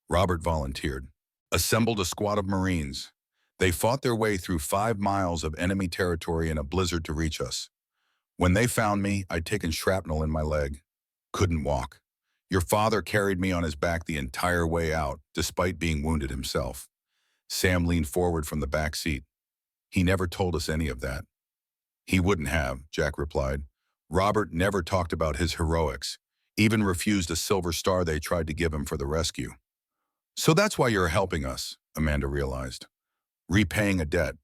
Robert volunteered. Assembled a squad of Marines. They fought their way through 5 miles of enemy territory in a blizzard to reach us. When they found me, I'd taken shrapnel in my leg. Couldn't walk. Your father carried me on his back the entire way out, despite being wounded himself. Sam leaned forward from the back seat. He never told us any of that. He wouldn't have, Jack replied. Robert never talked about his heroics, even refused a silver star they tried to give him for the rescue. So that's why you're helping us, Amanda realized. Repaying a debt.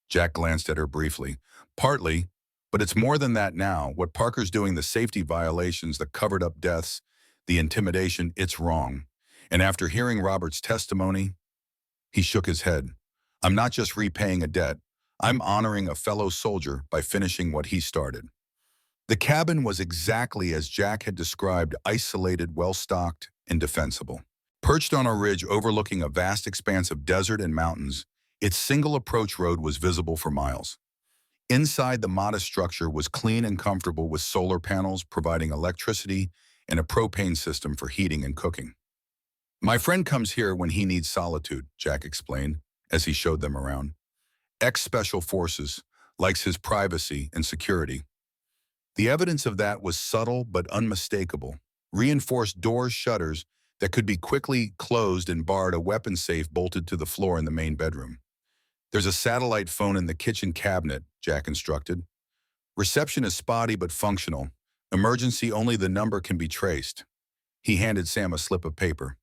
Jack glanced at her briefly. Partly, but it's more than that now. What Parker's doing, the safety violations, the covered up deaths, the intimidation, it's wrong. And after hearing Robert's testimony, he shook his head. I'm not just repaying a debt. I'm honoring a fellow soldier by finishing what he started. The cabin was exactly as Jack had described, isolated, well-stocked, and defensible. Perched on a ridge overlooking a vast expanse of desert and mountains, its single approach road was visible for miles. Inside, the modest structure was clean and comfortable with solar panels providing electricity and a propane system for heating and cooking. My friend comes here when he needs solitude, Jack explained as he showed them around. Ex-Special Forces, likes his privacy and security. The evidence of that was subtle but unmistakable. Reinforced doors, shutters that could be quickly closed and barred, a weapon safe bolted to the floor in the main bedroom. There's a satellite phone in the kitchen cabinet, Jack instructed. Reception is spotty but functional. Emergency, only the number can be traced. He handed Sam a slip of paper.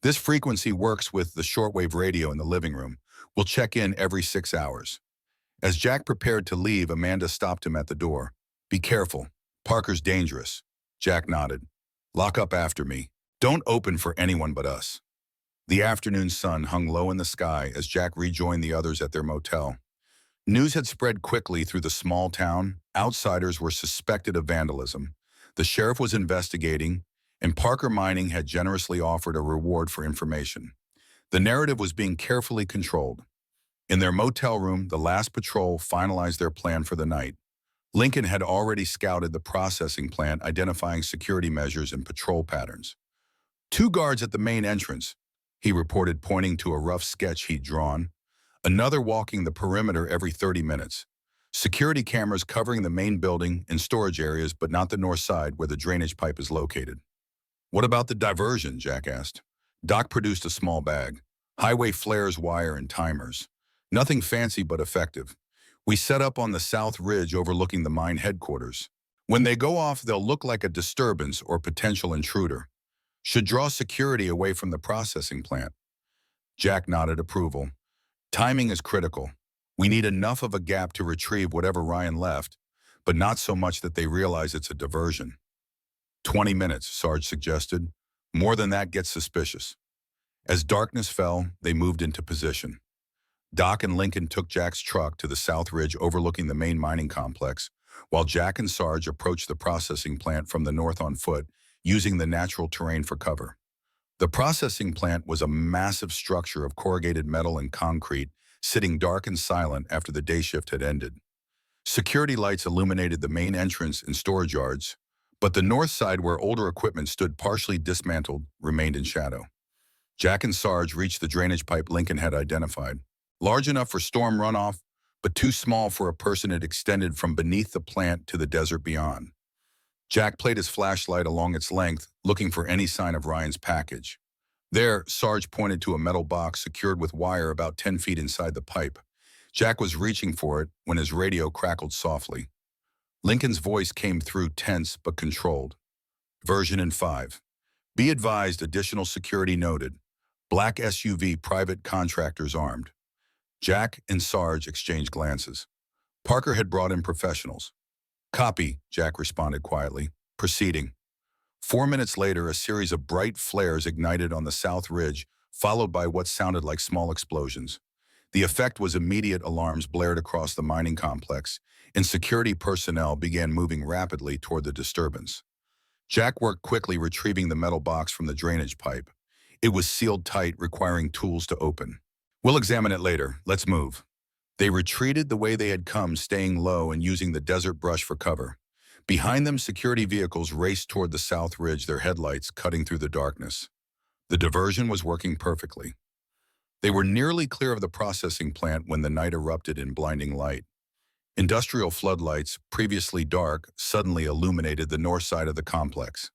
This frequency works with the shortwave radio in the living room. We'll check in every 6 hours. As Jack prepared to leave, Amanda stopped him at the door. Be careful. Parker's dangerous. Jack nodded. Lock up after me. Don't open for anyone but us. The afternoon sun hung low in the sky as Jack rejoined the others at their motel. News had spread quickly through the small town. Outsiders were suspected of vandalism. The sheriff was investigating, and Parker Mining had generously offered a reward for information. The narrative was being carefully controlled. In their motel room, the last patrol finalized their plan for the night. Lincoln had already scouted the processing plant, identifying security measures and patrol patterns. 2 guards at the main entrance, he reported, pointing to a rough sketch he'd drawn. Another walking the perimeter every 30 minutes. Security cameras covering the main building and storage areas, but not the north side where the drainage pipe is located. What about the diversion? Jack asked. Doc produced a small bag. Highway flares, wire, and timers. Nothing fancy but effective. We set up on the south ridge overlooking the mine headquarters. When they go off, they'll look like a disturbance or potential intruder. Should draw security away from the processing plant. Jack nodded approval. Timing is critical. We need enough of a gap to retrieve whatever Ryan left, but not so much that they realize it's a diversion. 20 minutes, Sarge suggested. More than that gets suspicious. As darkness fell, they moved into position. Doc and Lincoln took Jack's truck to the south ridge overlooking the main mining complex, while Jack and Sarge approached the processing plant from the north on foot, using the natural terrain for cover. The processing plant was a massive structure of corrugated metal and concrete, sitting dark and silent after the day shift had ended. Security lights illuminated the main entrance and storage yards, but the north side, where older equipment stood partially dismantled, remained in shadow. Jack and Sarge reached the drainage pipe Lincoln had identified. Large enough for storm runoff, but too small for a person. It extended from beneath the plant to the desert beyond. Jack played his flashlight along its length, looking for any sign of Ryan's package. There, Sarge pointed to a metal box secured with wire about 10 feet inside the pipe. Jack was reaching for it when his radio crackled softly. Lincoln's voice came through, tense but controlled. Version in 5. Be advised, additional security noted. Black SUV, private contractors armed. Jack and Sarge exchanged glances. Parker had brought in professionals. Copy, Jack responded quietly. Proceeding. 4 minutes later, a series of bright flares ignited on the south ridge, followed by what sounded like small explosions. The effect was immediate. Alarms blared across the mining complex, and security personnel began moving rapidly toward the disturbance. Jack worked quickly, retrieving the metal box from the drainage pipe. It was sealed tight, requiring tools to open. We'll examine it later. Let's move. They retreated the way they had come, staying low and using the desert brush for cover. Behind them, security vehicles raced toward the south ridge, their headlights cutting through the darkness. The diversion was working perfectly. They were nearly clear of the processing plant when the night erupted in blinding light. Industrial floodlights, previously dark, suddenly illuminated the north side of the complex.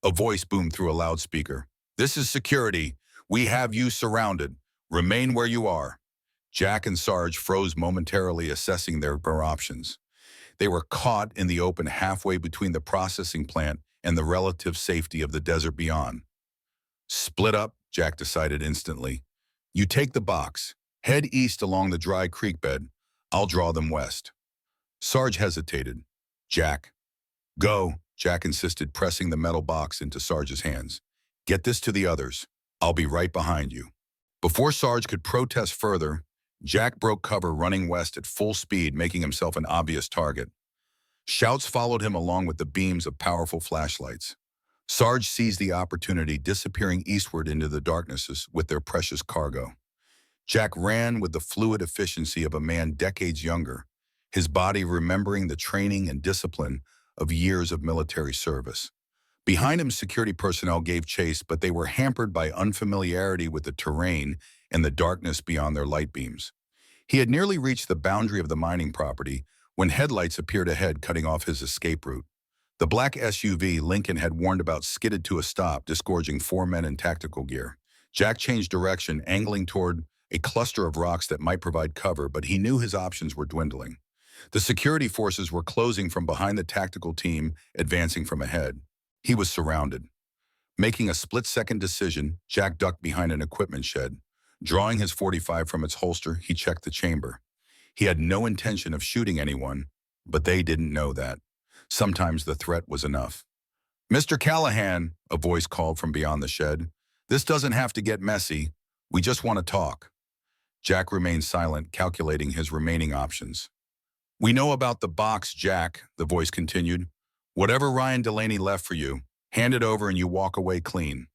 A voice boomed through a loudspeaker. This is security. We have you surrounded. Remain where you are. Jack and Sarge froze momentarily, assessing their options. They were caught in the open halfway between the processing plant and the relative safety of the desert beyond. Split up, Jack decided instantly. You take the box. Head east along the dry creek bed. I'll draw them west. Sarge hesitated. Jack. Go, Jack insisted, pressing the metal box into Sarge's hands. Get this to the others. I'll be right behind you. Before Sarge could protest further, Jack broke cover running west at full speed, making himself an obvious target. Shouts followed him along with the beams of powerful flashlights. Sarge seized the opportunity, disappearing eastward into the darknesses with their precious cargo. Jack ran with the fluid efficiency of a man decades younger, his body remembering the training and discipline of years of military service. Behind him, security personnel gave chase, but they were hampered by unfamiliarity with the terrain and the darkness beyond their light beams. He had nearly reached the boundary of the mining property when headlights appeared ahead, cutting off his escape route. The black SUV Lincoln had warned about skidded to a stop, disgorging 4 men in tactical gear. Jack changed direction, angling toward a cluster of rocks that might provide cover, but he knew his options were dwindling. The security forces were closing from behind the tactical team, advancing from ahead. He was surrounded. Making a split-second decision, Jack ducked behind an equipment shed. Drawing his .45 from its holster, he checked the chamber. He had no intention of shooting anyone, but they didn't know that. Sometimes the threat was enough. Mr. Callahan, a voice called from beyond the shed. This doesn't have to get messy. We just want to talk. Jack remained silent, calculating his remaining options. We know about the box, Jack, the voice continued. Whatever Ryan Delaney left for you, hand it over and you walk away clean.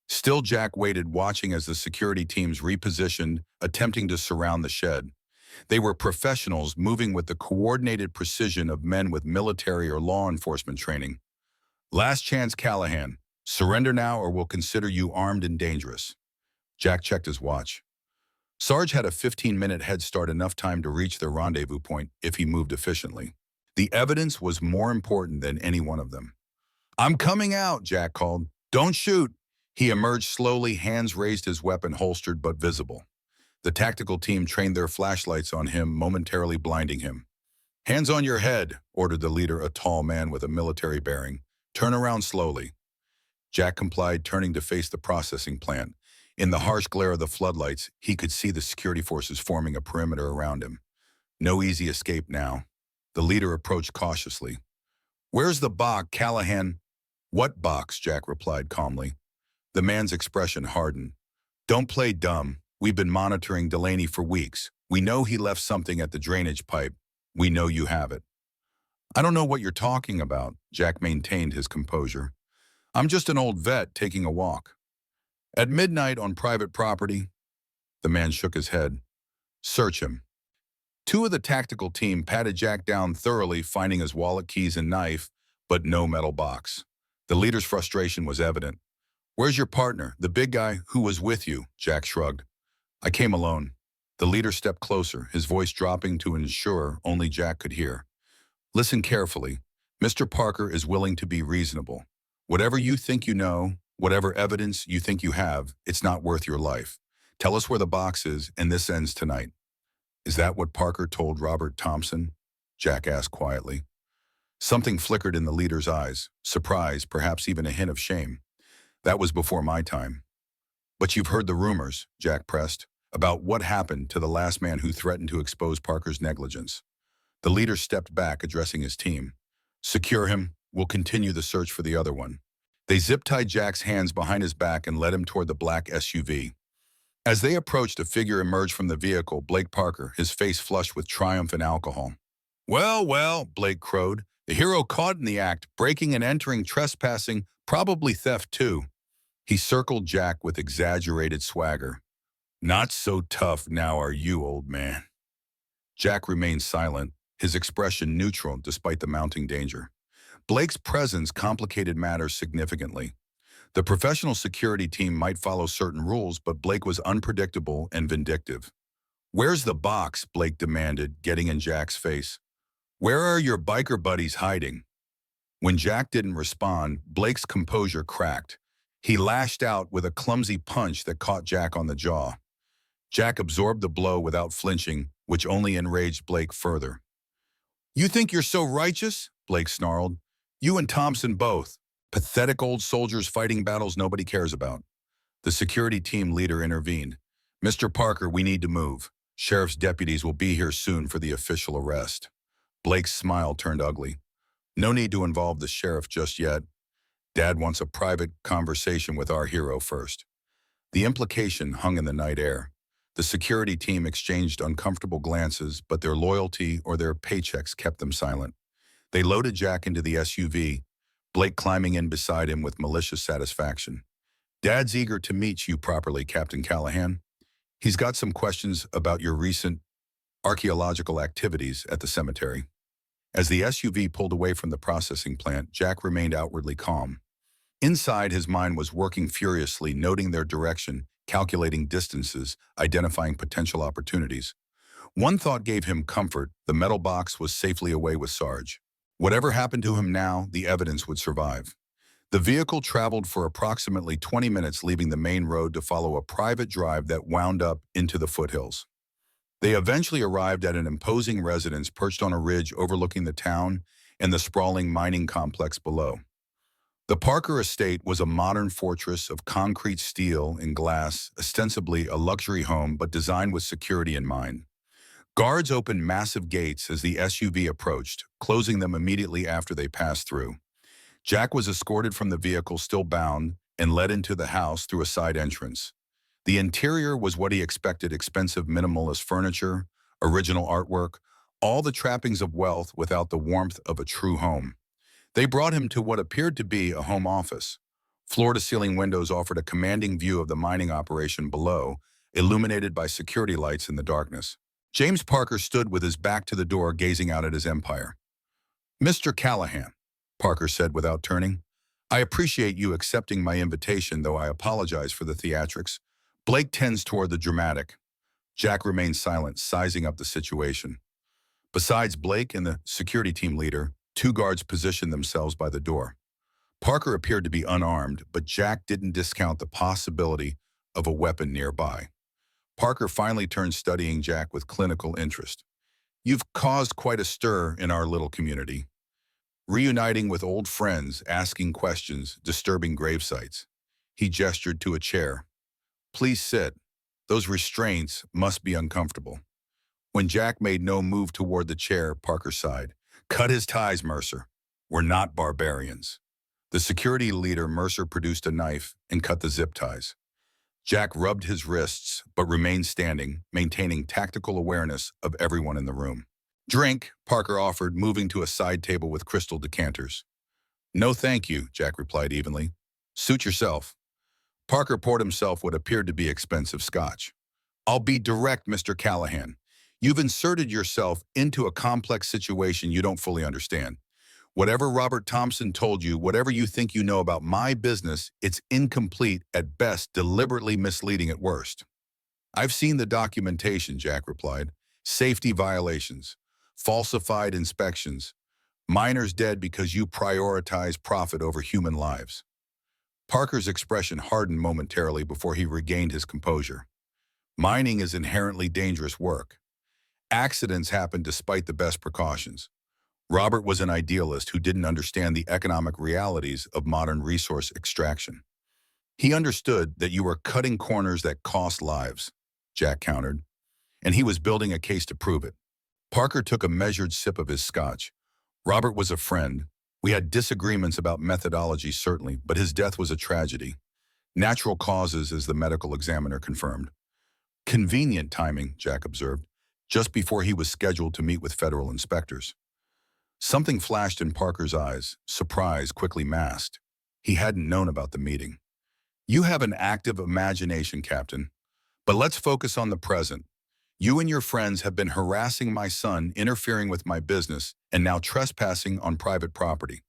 Still, Jack waited, watching as the security teams repositioned, attempting to surround the shed. They were professionals, moving with the coordinated precision of men with military or law enforcement training. Last chance, Callahan. Surrender now or we'll consider you armed and dangerous. Jack checked his watch. Sarge had a 15-minute head start, enough time to reach their rendezvous point if he moved efficiently. The evidence was more important than any one of them. I'm coming out, Jack called. Don't shoot. He emerged slowly, hands raised, his weapon holstered but visible. The tactical team trained their flashlights on him, momentarily blinding him. Hands on your head, ordered the leader, a tall man with a military bearing. Turn around slowly. Jack complied, turning to face the processing plant. In the harsh glare of the floodlights, he could see the security forces forming a perimeter around him. No easy escape now. The leader approached cautiously. Where's the box, Callahan? What box? Jack replied calmly. The man's expression hardened. Don't play dumb. We've been monitoring Delaney for weeks. We know he left something at the drainage pipe. We know you have it. I don't know what you're talking about, Jack maintained his composure. I'm just an old vet taking a walk. At midnight on private property? The man shook his head. Search him. Two of the tactical team patted Jack down thoroughly, finding his wallet, keys, and knife, but no metal box. The leader's frustration was evident. Where's your partner, the big guy who was with you? Jack shrugged. I came alone. The leader stepped closer, his voice dropping to ensure only Jack could hear. Listen carefully. Mr. Parker is willing to be reasonable. Whatever you think you know, whatever evidence you think you have, it's not worth your life. Tell us where the box is, and this ends tonight. Is that what Parker told Robert Thompson? Jack asked quietly. Something flickered in the leader's eyes, surprise, perhaps even a hint of shame. That was before my time. But you've heard the rumors, Jack pressed, about what happened to the last man who threatened to expose Parker's negligence. The leader stepped back, addressing his team. Secure him. We'll continue the search for the other one. They zip-tied Jack's hands behind his back and led him toward the black SUV. As they approached, a figure emerged from the vehicle, Blake Parker, his face flushed with triumph and alcohol. Well, well, Blake crowed. The hero caught in the act, breaking and entering, trespassing, probably theft too. He circled Jack with exaggerated swagger. Not so tough now, are you, old man? Jack remained silent, his expression neutral despite the mounting danger. Blake's presence complicated matters significantly. The professional security team might follow certain rules, but Blake was unpredictable and vindictive. Where's the box? Blake demanded, getting in Jack's face. Where are your biker buddies hiding? When Jack didn't respond, Blake's composure cracked. He lashed out with a clumsy punch that caught Jack on the jaw. Jack absorbed the blow without flinching, which only enraged Blake further. You think you're so righteous? Blake snarled. You and Thompson both. Pathetic old soldiers fighting battles nobody cares about. The security team leader intervened. Mr. Parker, we need to move. Sheriff's deputies will be here soon for the official arrest. Blake's smile turned ugly. No need to involve the sheriff just yet. Dad wants a private conversation with our hero first. The implication hung in the night air. The security team exchanged uncomfortable glances, but their loyalty or their paychecks kept them silent. They loaded Jack into the SUV, Blake climbing in beside him with malicious satisfaction. Dad's eager to meet you properly, Captain Callahan. He's got some questions about your recent archaeological activities at the cemetery. As the SUV pulled away from the processing plant, Jack remained outwardly calm. Inside, his mind was working furiously, noting their direction, calculating distances, identifying potential opportunities. One thought gave him comfort: the metal box was safely away with Sarge. Whatever happened to him now, the evidence would survive. The vehicle traveled for approximately 20 minutes, leaving the main road to follow a private drive that wound up into the foothills. They eventually arrived at an imposing residence perched on a ridge overlooking the town and the sprawling mining complex below. The Parker estate was a modern fortress of concrete, steel, and glass, ostensibly a luxury home but designed with security in mind. Guards opened massive gates as the SUV approached, closing them immediately after they passed through. Jack was escorted from the vehicle, still bound, and led into the house through a side entrance. The interior was what he expected: expensive minimalist furniture, original artwork, all the trappings of wealth without the warmth of a true home. They brought him to what appeared to be a home office. Floor-to-ceiling windows offered a commanding view of the mining operation below, illuminated by security lights in the darkness. James Parker stood with his back to the door, gazing out at his empire. "Mr. Callahan," Parker said without turning, "I appreciate you accepting my invitation, though I apologize for the theatrics." Blake tends toward the dramatic. Jack remained silent, sizing up the situation. Besides Blake and the security team leader, 2 guards positioned themselves by the door. Parker appeared to be unarmed, but Jack didn't discount the possibility of a weapon nearby. Parker finally turned, studying Jack with clinical interest. "You've caused quite a stir in our little community. Reuniting with old friends, asking questions, disturbing grave sites." He gestured to a chair. "Please sit. Those restraints must be uncomfortable." When Jack made no move toward the chair, Parker sighed. "Cut his ties, Mercer. We're not barbarians." The security leader, Mercer, produced a knife and cut the zip ties. Jack rubbed his wrists, but remained standing, maintaining tactical awareness of everyone in the room. "Drink," Parker offered, moving to a side table with crystal decanters. "No, thank you," Jack replied evenly. "Suit yourself." Parker poured himself what appeared to be expensive scotch. "I'll be direct, Mr. Callahan. You've inserted yourself into a complex situation you don't fully understand. Whatever Robert Thompson told you, whatever you think you know about my business, it's incomplete at best, deliberately misleading at worst." "I've seen the documentation," Jack replied. "Safety violations, falsified inspections, miners dead because you prioritize profit over human lives." Parker's expression hardened momentarily before he regained his composure. "Mining is inherently dangerous work. Accidents happen despite the best precautions. Robert was an idealist who didn't understand the economic realities of modern resource extraction. He understood that you were cutting corners that cost lives," Jack countered, "and he was building a case to prove it." Parker took a measured sip of his scotch. "Robert was a friend. We had disagreements about methodology, certainly, but his death was a tragedy. Natural causes, as the medical examiner confirmed." "Convenient timing," Jack observed, "just before he was scheduled to meet with federal inspectors." Something flashed in Parker's eyes, surprise quickly masked. He hadn't known about the meeting. "You have an active imagination, Captain. But let's focus on the present. You and your friends have been harassing my son, interfering with my business, and now trespassing on private property.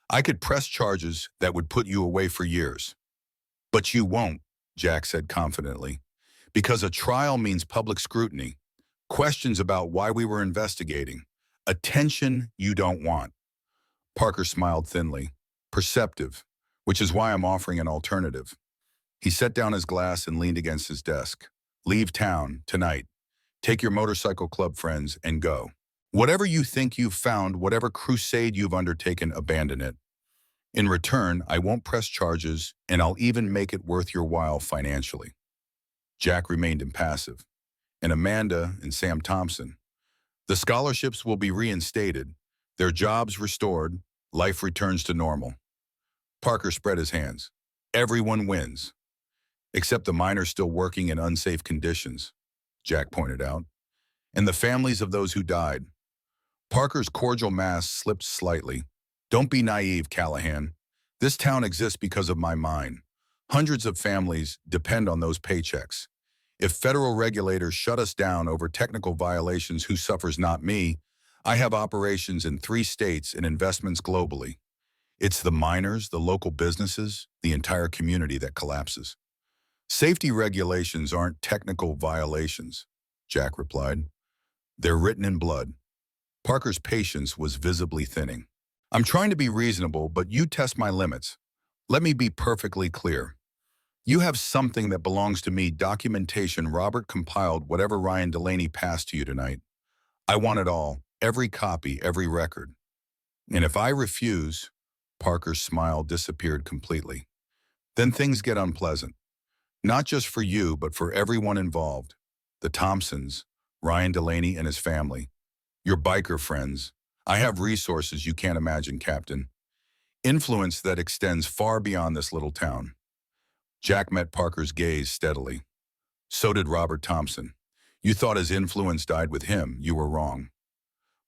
I could press charges that would put you away for years." "But you won't," Jack said confidently, "because a trial means public scrutiny, questions about why we were investigating, attention you don't want." Parker smiled thinly. "Perceptive, which is why I'm offering an alternative." He set down his glass and leaned against his desk. "Leave town, tonight. Take your motorcycle club friends and go. Whatever you think you've found, whatever crusade you've undertaken, abandon it. In return, I won't press charges, and I'll even make it worth your while financially." Jack remained impassive. and Amanda and Sam Thompson. The scholarships will be reinstated, their jobs restored, life returns to normal. Parker spread his hands. Everyone wins, except the miners still working in unsafe conditions, Jack pointed out, and the families of those who died. Parker's cordial mask slipped slightly. Don't be naive, Callahan. This town exists because of my mine. Hundreds of families depend on those paychecks. If federal regulators shut us down over technical violations, who suffers? Not me. I have operations in 3 states and investments globally. It's the miners, the local businesses, the entire community that collapses. Safety regulations aren't technical violations, Jack replied. They're written in blood. Parker's patience was visibly thinning. I'm trying to be reasonable, but you test my limits. Let me be perfectly clear. You have something that belongs to me, documentation. Robert compiled whatever Ryan Delaney passed to you tonight. I want it all, every copy, every record. And if I refuse, Parker's smile disappeared completely. Then things get unpleasant. Not just for you, but for everyone involved. The Thompsons, Ryan Delaney and his family, your biker friends. I have resources you can't imagine, Captain. Influence that extends far beyond this little town. Jack met Parker's gaze steadily. So did Robert Thompson. You thought his influence died with him. You were wrong.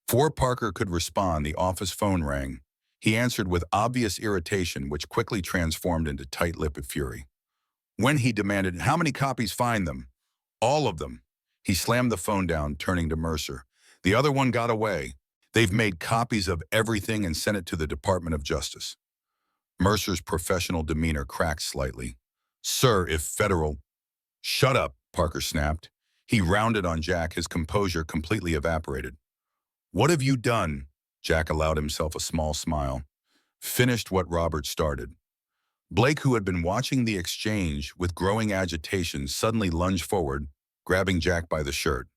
Before Parker could respond, the office phone rang. He answered with obvious irritation, which quickly transformed into tight-lipped fury. When he demanded, how many copies? Find them. All of them. He slammed the phone down, turning to Mercer. The other one got away. They've made copies of everything and sent it to the Department of Justice. Mercer's professional demeanor cracked slightly. Sir, if federal... Shut up, Parker snapped. He rounded on Jack, his composure completely evaporated. What have you done? Jack allowed himself a small smile. Finished what Robert started. Blake, who had been watching the exchange with growing agitation, suddenly lunged forward, grabbing Jack by the shirt.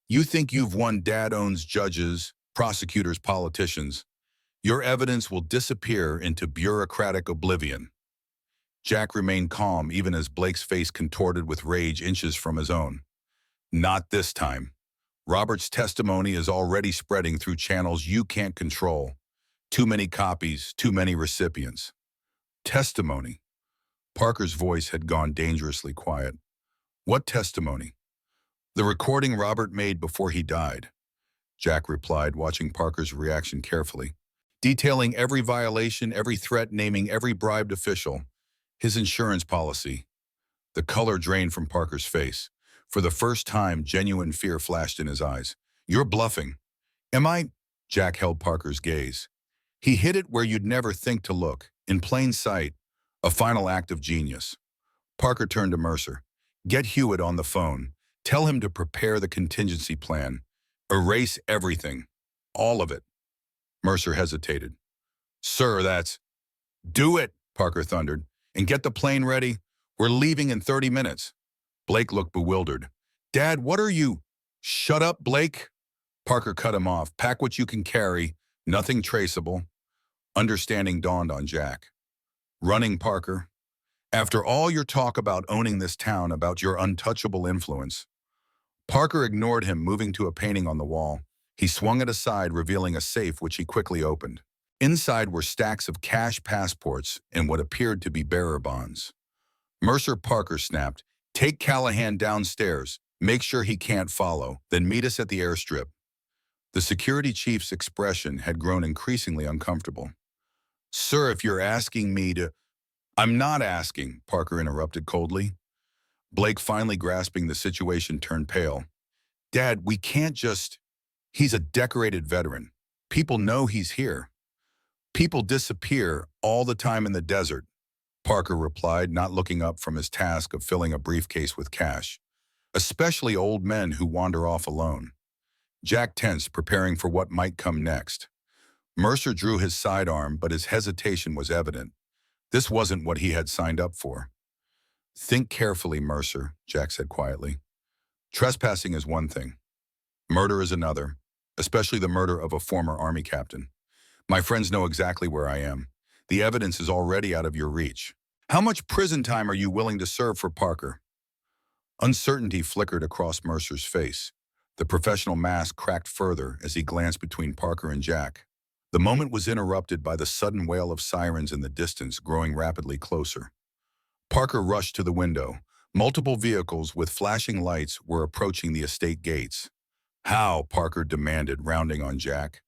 You think you've won? Dad owns judges, prosecutors, politicians. Your evidence will disappear into bureaucratic oblivion. Jack remained calm even as Blake's face contorted with rage inches from his own. Not this time. Robert's testimony is already spreading through channels you can't control. Too many copies, too many recipients. Testimony. Parker's voice had gone dangerously quiet. What testimony? The recording Robert made before he died, Jack replied, watching Parker's reaction carefully. Detailing every violation, every threat, naming every bribed official. His insurance policy. The color drained from Parker's face. For the first time, genuine fear flashed in his eyes. You're bluffing. Am I? Jack held Parker's gaze. He hit it where you'd never think to look, in plain sight, a final act of genius. Parker turned to Mercer. Get Hewitt on the phone. Tell him to prepare the contingency plan. Erase everything. All of it. Mercer hesitated. Sir, that's... Do it, Parker thundered. And get the plane ready. We're leaving in 30 minutes. Blake looked bewildered. Dad, what are you... Shut up, Blake. Parker cut him off. Pack what you can carry. Nothing traceable. Understanding dawned on Jack. Running, Parker. After all your talk about owning this town, about your untouchable influence. Parker ignored him, moving to a painting on the wall. He swung it aside, revealing a safe which he quickly opened. Inside were stacks of cash, passports, and what appeared to be bearer bonds. Mercer, Parker snapped, take Callahan downstairs. Make sure he can't follow. Then meet us at the airstrip. The security chief's expression had grown increasingly uncomfortable. Sir, if you're asking me to... I'm not asking, Parker interrupted coldly. Blake, finally grasping the situation, turned pale. Dad, we can't just... He's a decorated veteran. People know he's here. People disappear all the time in the desert, Parker replied, not looking up from his task of filling a briefcase with cash. Especially old men who wander off alone. Jack tensed, preparing for what might come next. Mercer drew his sidearm, but his hesitation was evident. This wasn't what he had signed up for. Think carefully, Mercer, Jack said quietly. Trespassing is one thing. Murder is another, especially the murder of a former Army captain. My friends know exactly where I am. The evidence is already out of your reach. How much prison time are you willing to serve for Parker? Uncertainty flickered across Mercer's face. The professional mask cracked further as he glanced between Parker and Jack. The moment was interrupted by the sudden wail of sirens in the distance, growing rapidly closer. Parker rushed to the window. Multiple vehicles with flashing lights were approaching the estate gates. "How?" Parker demanded, rounding on Jack.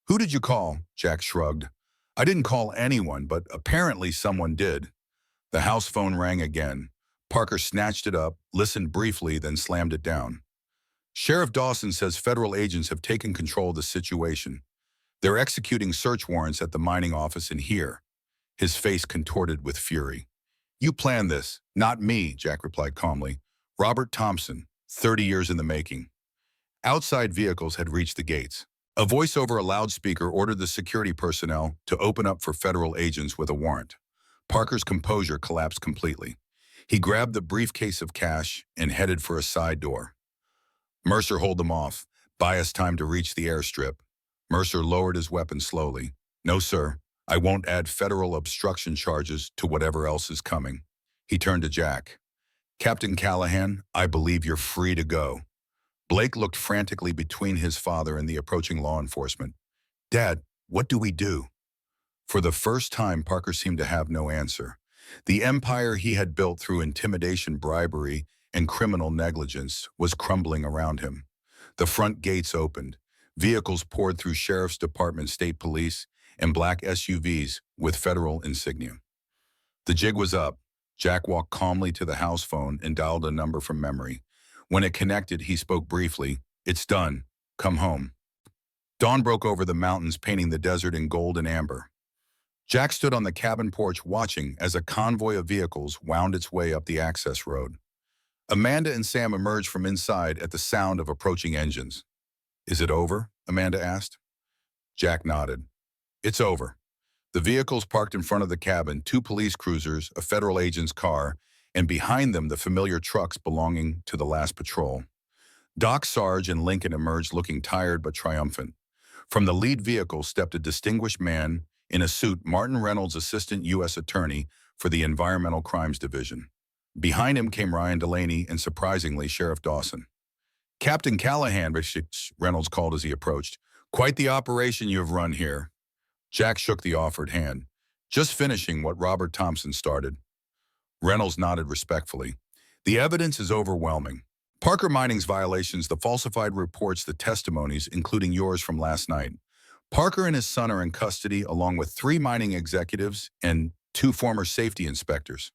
"Who did you call?" Jack shrugged. "I didn't call anyone, but apparently someone did." The house phone rang again. Parker snatched it up, listened briefly, then slammed it down. "Sheriff Dawson says federal agents have taken control of the situation. They're executing search warrants at the mining office in here." His face contorted with fury. "You planned this." "Not me," Jack replied calmly. "Robert Thompson, 30 years in the making." Outside vehicles had reached the gates. A voice over a loudspeaker ordered the security personnel to open up for federal agents with a warrant. Parker's composure collapsed completely. He grabbed the briefcase of cash and headed for a side door. "Mercer, hold them off. Buy us time to reach the airstrip." Mercer lowered his weapon slowly. "No, sir. I won't add federal obstruction charges to whatever else is coming." He turned to Jack. "Captain Callahan, I believe you're free to go." Blake looked frantically between his father and the approaching law enforcement. "Dad, what do we do?" For the first time, Parker seemed to have no answer. The empire he had built through intimidation, bribery, and criminal negligence was crumbling around him. The front gates opened. Vehicles poured through Sheriff's Department, state police, and black SUVs with federal insignia. The jig was up. Jack walked calmly to the house phone and dialed a number from memory. When it connected, he spoke briefly. "It's done. Come home." Dawn broke over the mountains, painting the desert in gold and amber. Jack stood on the cabin porch watching as a convoy of vehicles wound its way up the access road. Amanda and Sam emerged from inside at the sound of approaching engines. "Is it over?" Amanda asked. Jack nodded. "It's over." The vehicles parked in front of the cabin, two police cruisers, a federal agent's car, and behind them the familiar trucks belonging to the last patrol. Doc Sarge and Lincoln emerged looking tired but triumphant. From the lead vehicle stepped a distinguished man in a suit, Martin Reynolds, Assistant U.S. Attorney for the Environmental Crimes Division. Behind him came Ryan Delaney and, surprisingly, Sheriff Dawson. "Captain Callahan," Reynolds called as he approached. "Quite the operation you have run here." Jack shook the offered hand. "Just finishing what Robert Thompson started." Reynolds nodded respectfully. "The evidence is overwhelming. Parker Mining's violations, the falsified reports, the testimonies, including yours from last night. Parker and his son are in custody, along with 3 mining executives and 2 former safety inspectors."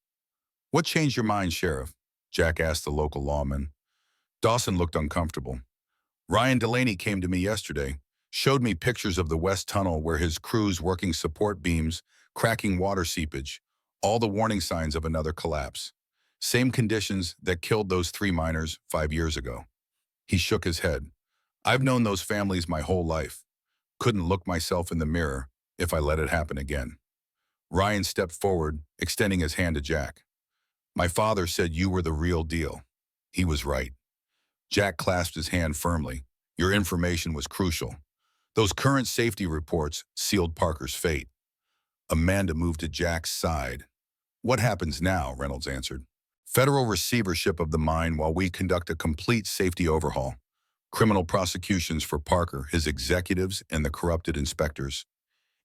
"What changed your mind, Sheriff?" Jack asked the local lawman. Dawson looked uncomfortable. "Ryan Delaney came to me yesterday, showed me pictures of the West Tunnel where his crew's working support beams, cracking water seepage, all the warning signs of another collapse. Same conditions that killed those 3 miners 5 years ago." He shook his head. "I've known those families my whole life. Couldn't look myself in the mirror if I let it happen again." Ryan stepped forward, extending his hand to Jack. "My father said you were the real deal." He was right. Jack clasped his hand firmly. "Your information was crucial. Those current safety reports sealed Parker's fate." Amanda moved to Jack's side. "What happens now?" Reynolds answered. "Federal receivership of the mine while we conduct a complete safety overhaul. Criminal prosecutions for Parker, his executives, and the corrupted inspectors.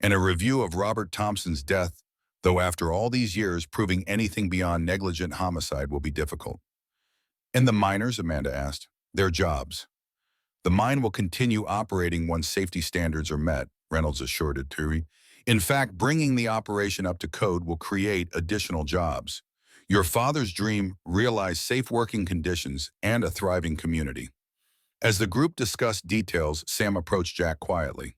And a review of Robert Thompson's death, though after all these years, proving anything beyond negligent homicide will be difficult." "And the miners?" Amanda asked. "Their jobs." "The mine will continue operating once safety standards are met," Reynolds assured Turi. "In fact, bringing the operation up to code will create additional jobs. Your father's dream realized safe working conditions and a thriving community." As the group discussed details, Sam approached Jack quietly.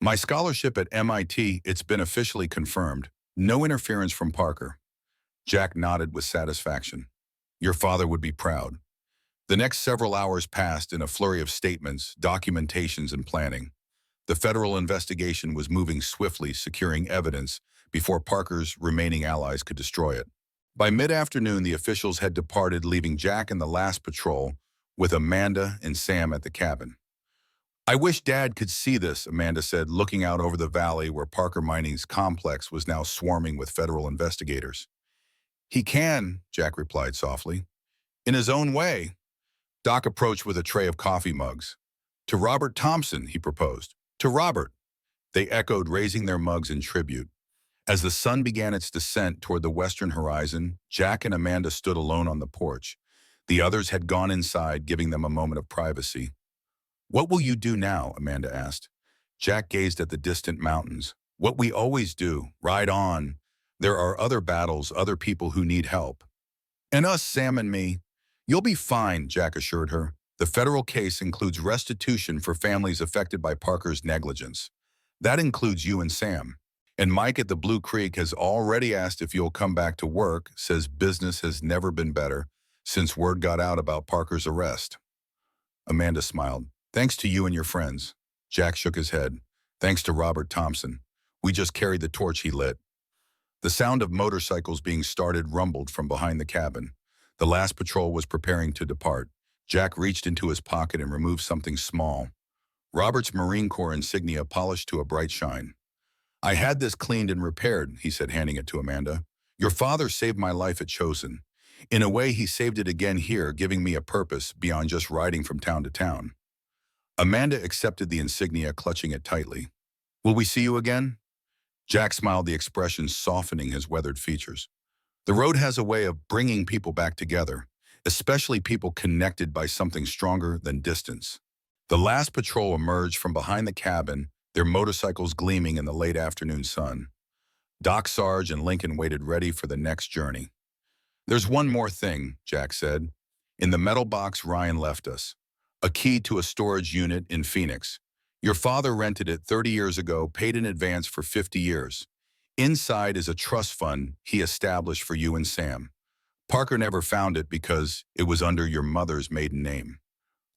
"My scholarship at MIT, it's been officially confirmed. No interference from Parker." Jack nodded with satisfaction. "Your father would be proud." The next several hours passed in a flurry of statements, documentations, and planning. The federal investigation was moving swiftly, securing evidence before Parker's remaining allies could destroy it. By mid-afternoon, the officials had departed, leaving Jack and the last patrol, with Amanda and Sam at the cabin. "I wish Dad could see this," Amanda said, looking out over the valley where Parker Mining's complex was now swarming with federal investigators. "He can," Jack replied softly. In his own way, Doc approached with a tray of coffee mugs. To Robert Thompson, he proposed. To Robert, they echoed, raising their mugs in tribute. As the sun began its descent toward the western horizon, Jack and Amanda stood alone on the porch. The others had gone inside, giving them a moment of privacy. "What will you do now?" Amanda asked. Jack gazed at the distant mountains. "What we always do, ride on. There are other battles, other people who need help. And us, Sam and me." "You'll be fine," Jack assured her. "The federal case includes restitution for families affected by Parker's negligence. That includes you and Sam. And Mike at the Blue Creek has already asked if you'll come back to work, says business has never been better since word got out about Parker's arrest." Amanda smiled. "Thanks to you and your friends." Jack shook his head. "Thanks to Robert Thompson. We just carried the torch he lit." The sound of motorcycles being started rumbled from behind the cabin. The last patrol was preparing to depart. Jack reached into his pocket and removed something small. Robert's Marine Corps insignia polished to a bright shine. "I had this cleaned and repaired," he said, handing it to Amanda. "Your father saved my life at Chosin. In a way, he saved it again here, giving me a purpose beyond just riding from town to town." Amanda accepted the insignia, clutching it tightly. "Will we see you again?" Jack smiled, the expression softening his weathered features. "The road has a way of bringing people back together, especially people connected by something stronger than distance." The last patrol emerged from behind the cabin, their motorcycles gleaming in the late afternoon sun. Doc, Sarge, and Lincoln waited ready for the next journey. "There's one more thing," Jack said. "In the metal box Ryan left us. A key to a storage unit in Phoenix. Your father rented it 30 years ago, paid in advance for 50 years. Inside is a trust fund he established for you and Sam. Parker never found it because it was under your mother's maiden name."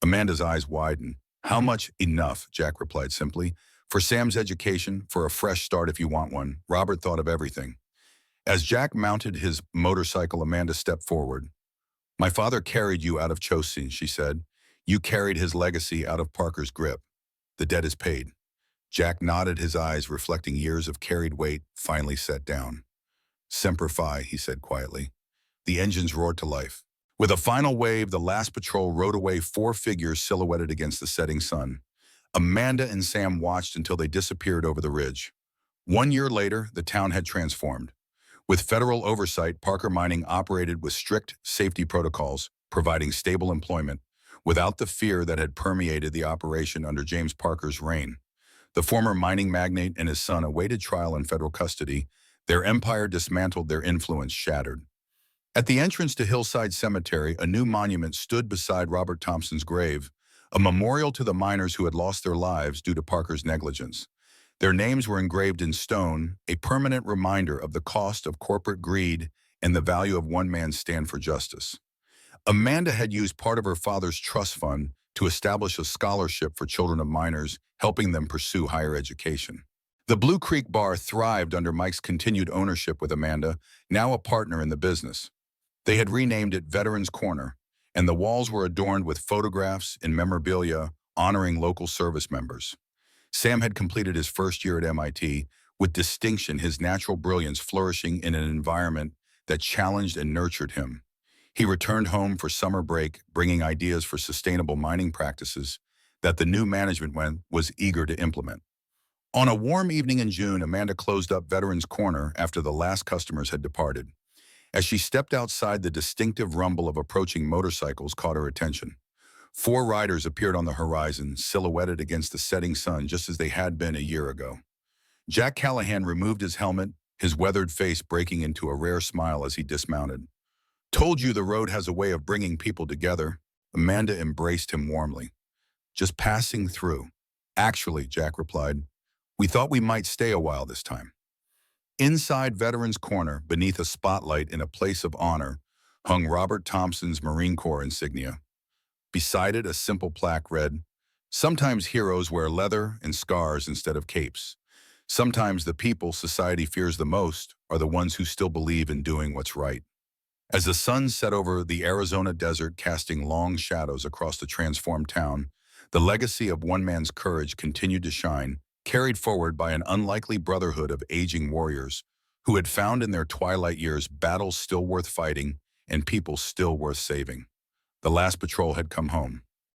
Amanda's eyes widened. "How much?" "Enough," Jack replied simply. "For Sam's education, for a fresh start if you want one." Robert thought of everything. As Jack mounted his motorcycle, Amanda stepped forward. "My father carried you out of Chosin," she said. "You carried his legacy out of Parker's grip. The debt is paid." Jack nodded, his eyes reflecting years of carried weight, finally set down. "Semper Fi," he said quietly. The engines roared to life. With a final wave, the last patrol rode away, four figures silhouetted against the setting sun. Amanda and Sam watched until they disappeared over the ridge. 1 year later, the town had transformed. With federal oversight, Parker Mining operated with strict safety protocols, providing stable employment, without the fear that had permeated the operation under James Parker's reign. The former mining magnate and his son awaited trial in federal custody, their empire dismantled, their influence shattered. At the entrance to Hillside Cemetery, a new monument stood beside Robert Thompson's grave, a memorial to the miners who had lost their lives due to Parker's negligence. Their names were engraved in stone, a permanent reminder of the cost of corporate greed and the value of one man's stand for justice. Amanda had used part of her father's trust fund to establish a scholarship for children of miners, helping them pursue higher education. The Blue Creek Bar thrived under Mike's continued ownership, with Amanda, now a partner in the business. They had renamed it Veterans Corner, and the walls were adorned with photographs and memorabilia honoring local service members. Sam had completed his first year at MIT with distinction, his natural brilliance flourishing in an environment that challenged and nurtured him. He returned home for summer break, bringing ideas for sustainable mining practices that the new management was eager to implement. On a warm evening in June, Amanda closed up Veterans Corner after the last customers had departed. As she stepped outside, the distinctive rumble of approaching motorcycles caught her attention. 4 riders appeared on the horizon, silhouetted against the setting sun just as they had been a year ago. Jack Callahan removed his helmet, his weathered face breaking into a rare smile as he dismounted. "Told you the road has a way of bringing people together." Amanda embraced him warmly. "Just passing through." "Actually," Jack replied, "we thought we might stay a while this time." Inside Veterans Corner, beneath a spotlight in a place of honor, hung Robert Thompson's Marine Corps insignia. Beside it, a simple plaque read, "Sometimes heroes wear leather and scars instead of capes. Sometimes the people society fears the most are the ones who still believe in doing what's right." As the sun set over the Arizona desert, casting long shadows across the transformed town, the legacy of one man's courage continued to shine, carried forward by an unlikely brotherhood of aging warriors who had found in their twilight years battles still worth fighting and people still worth saving. The last patrol had come home.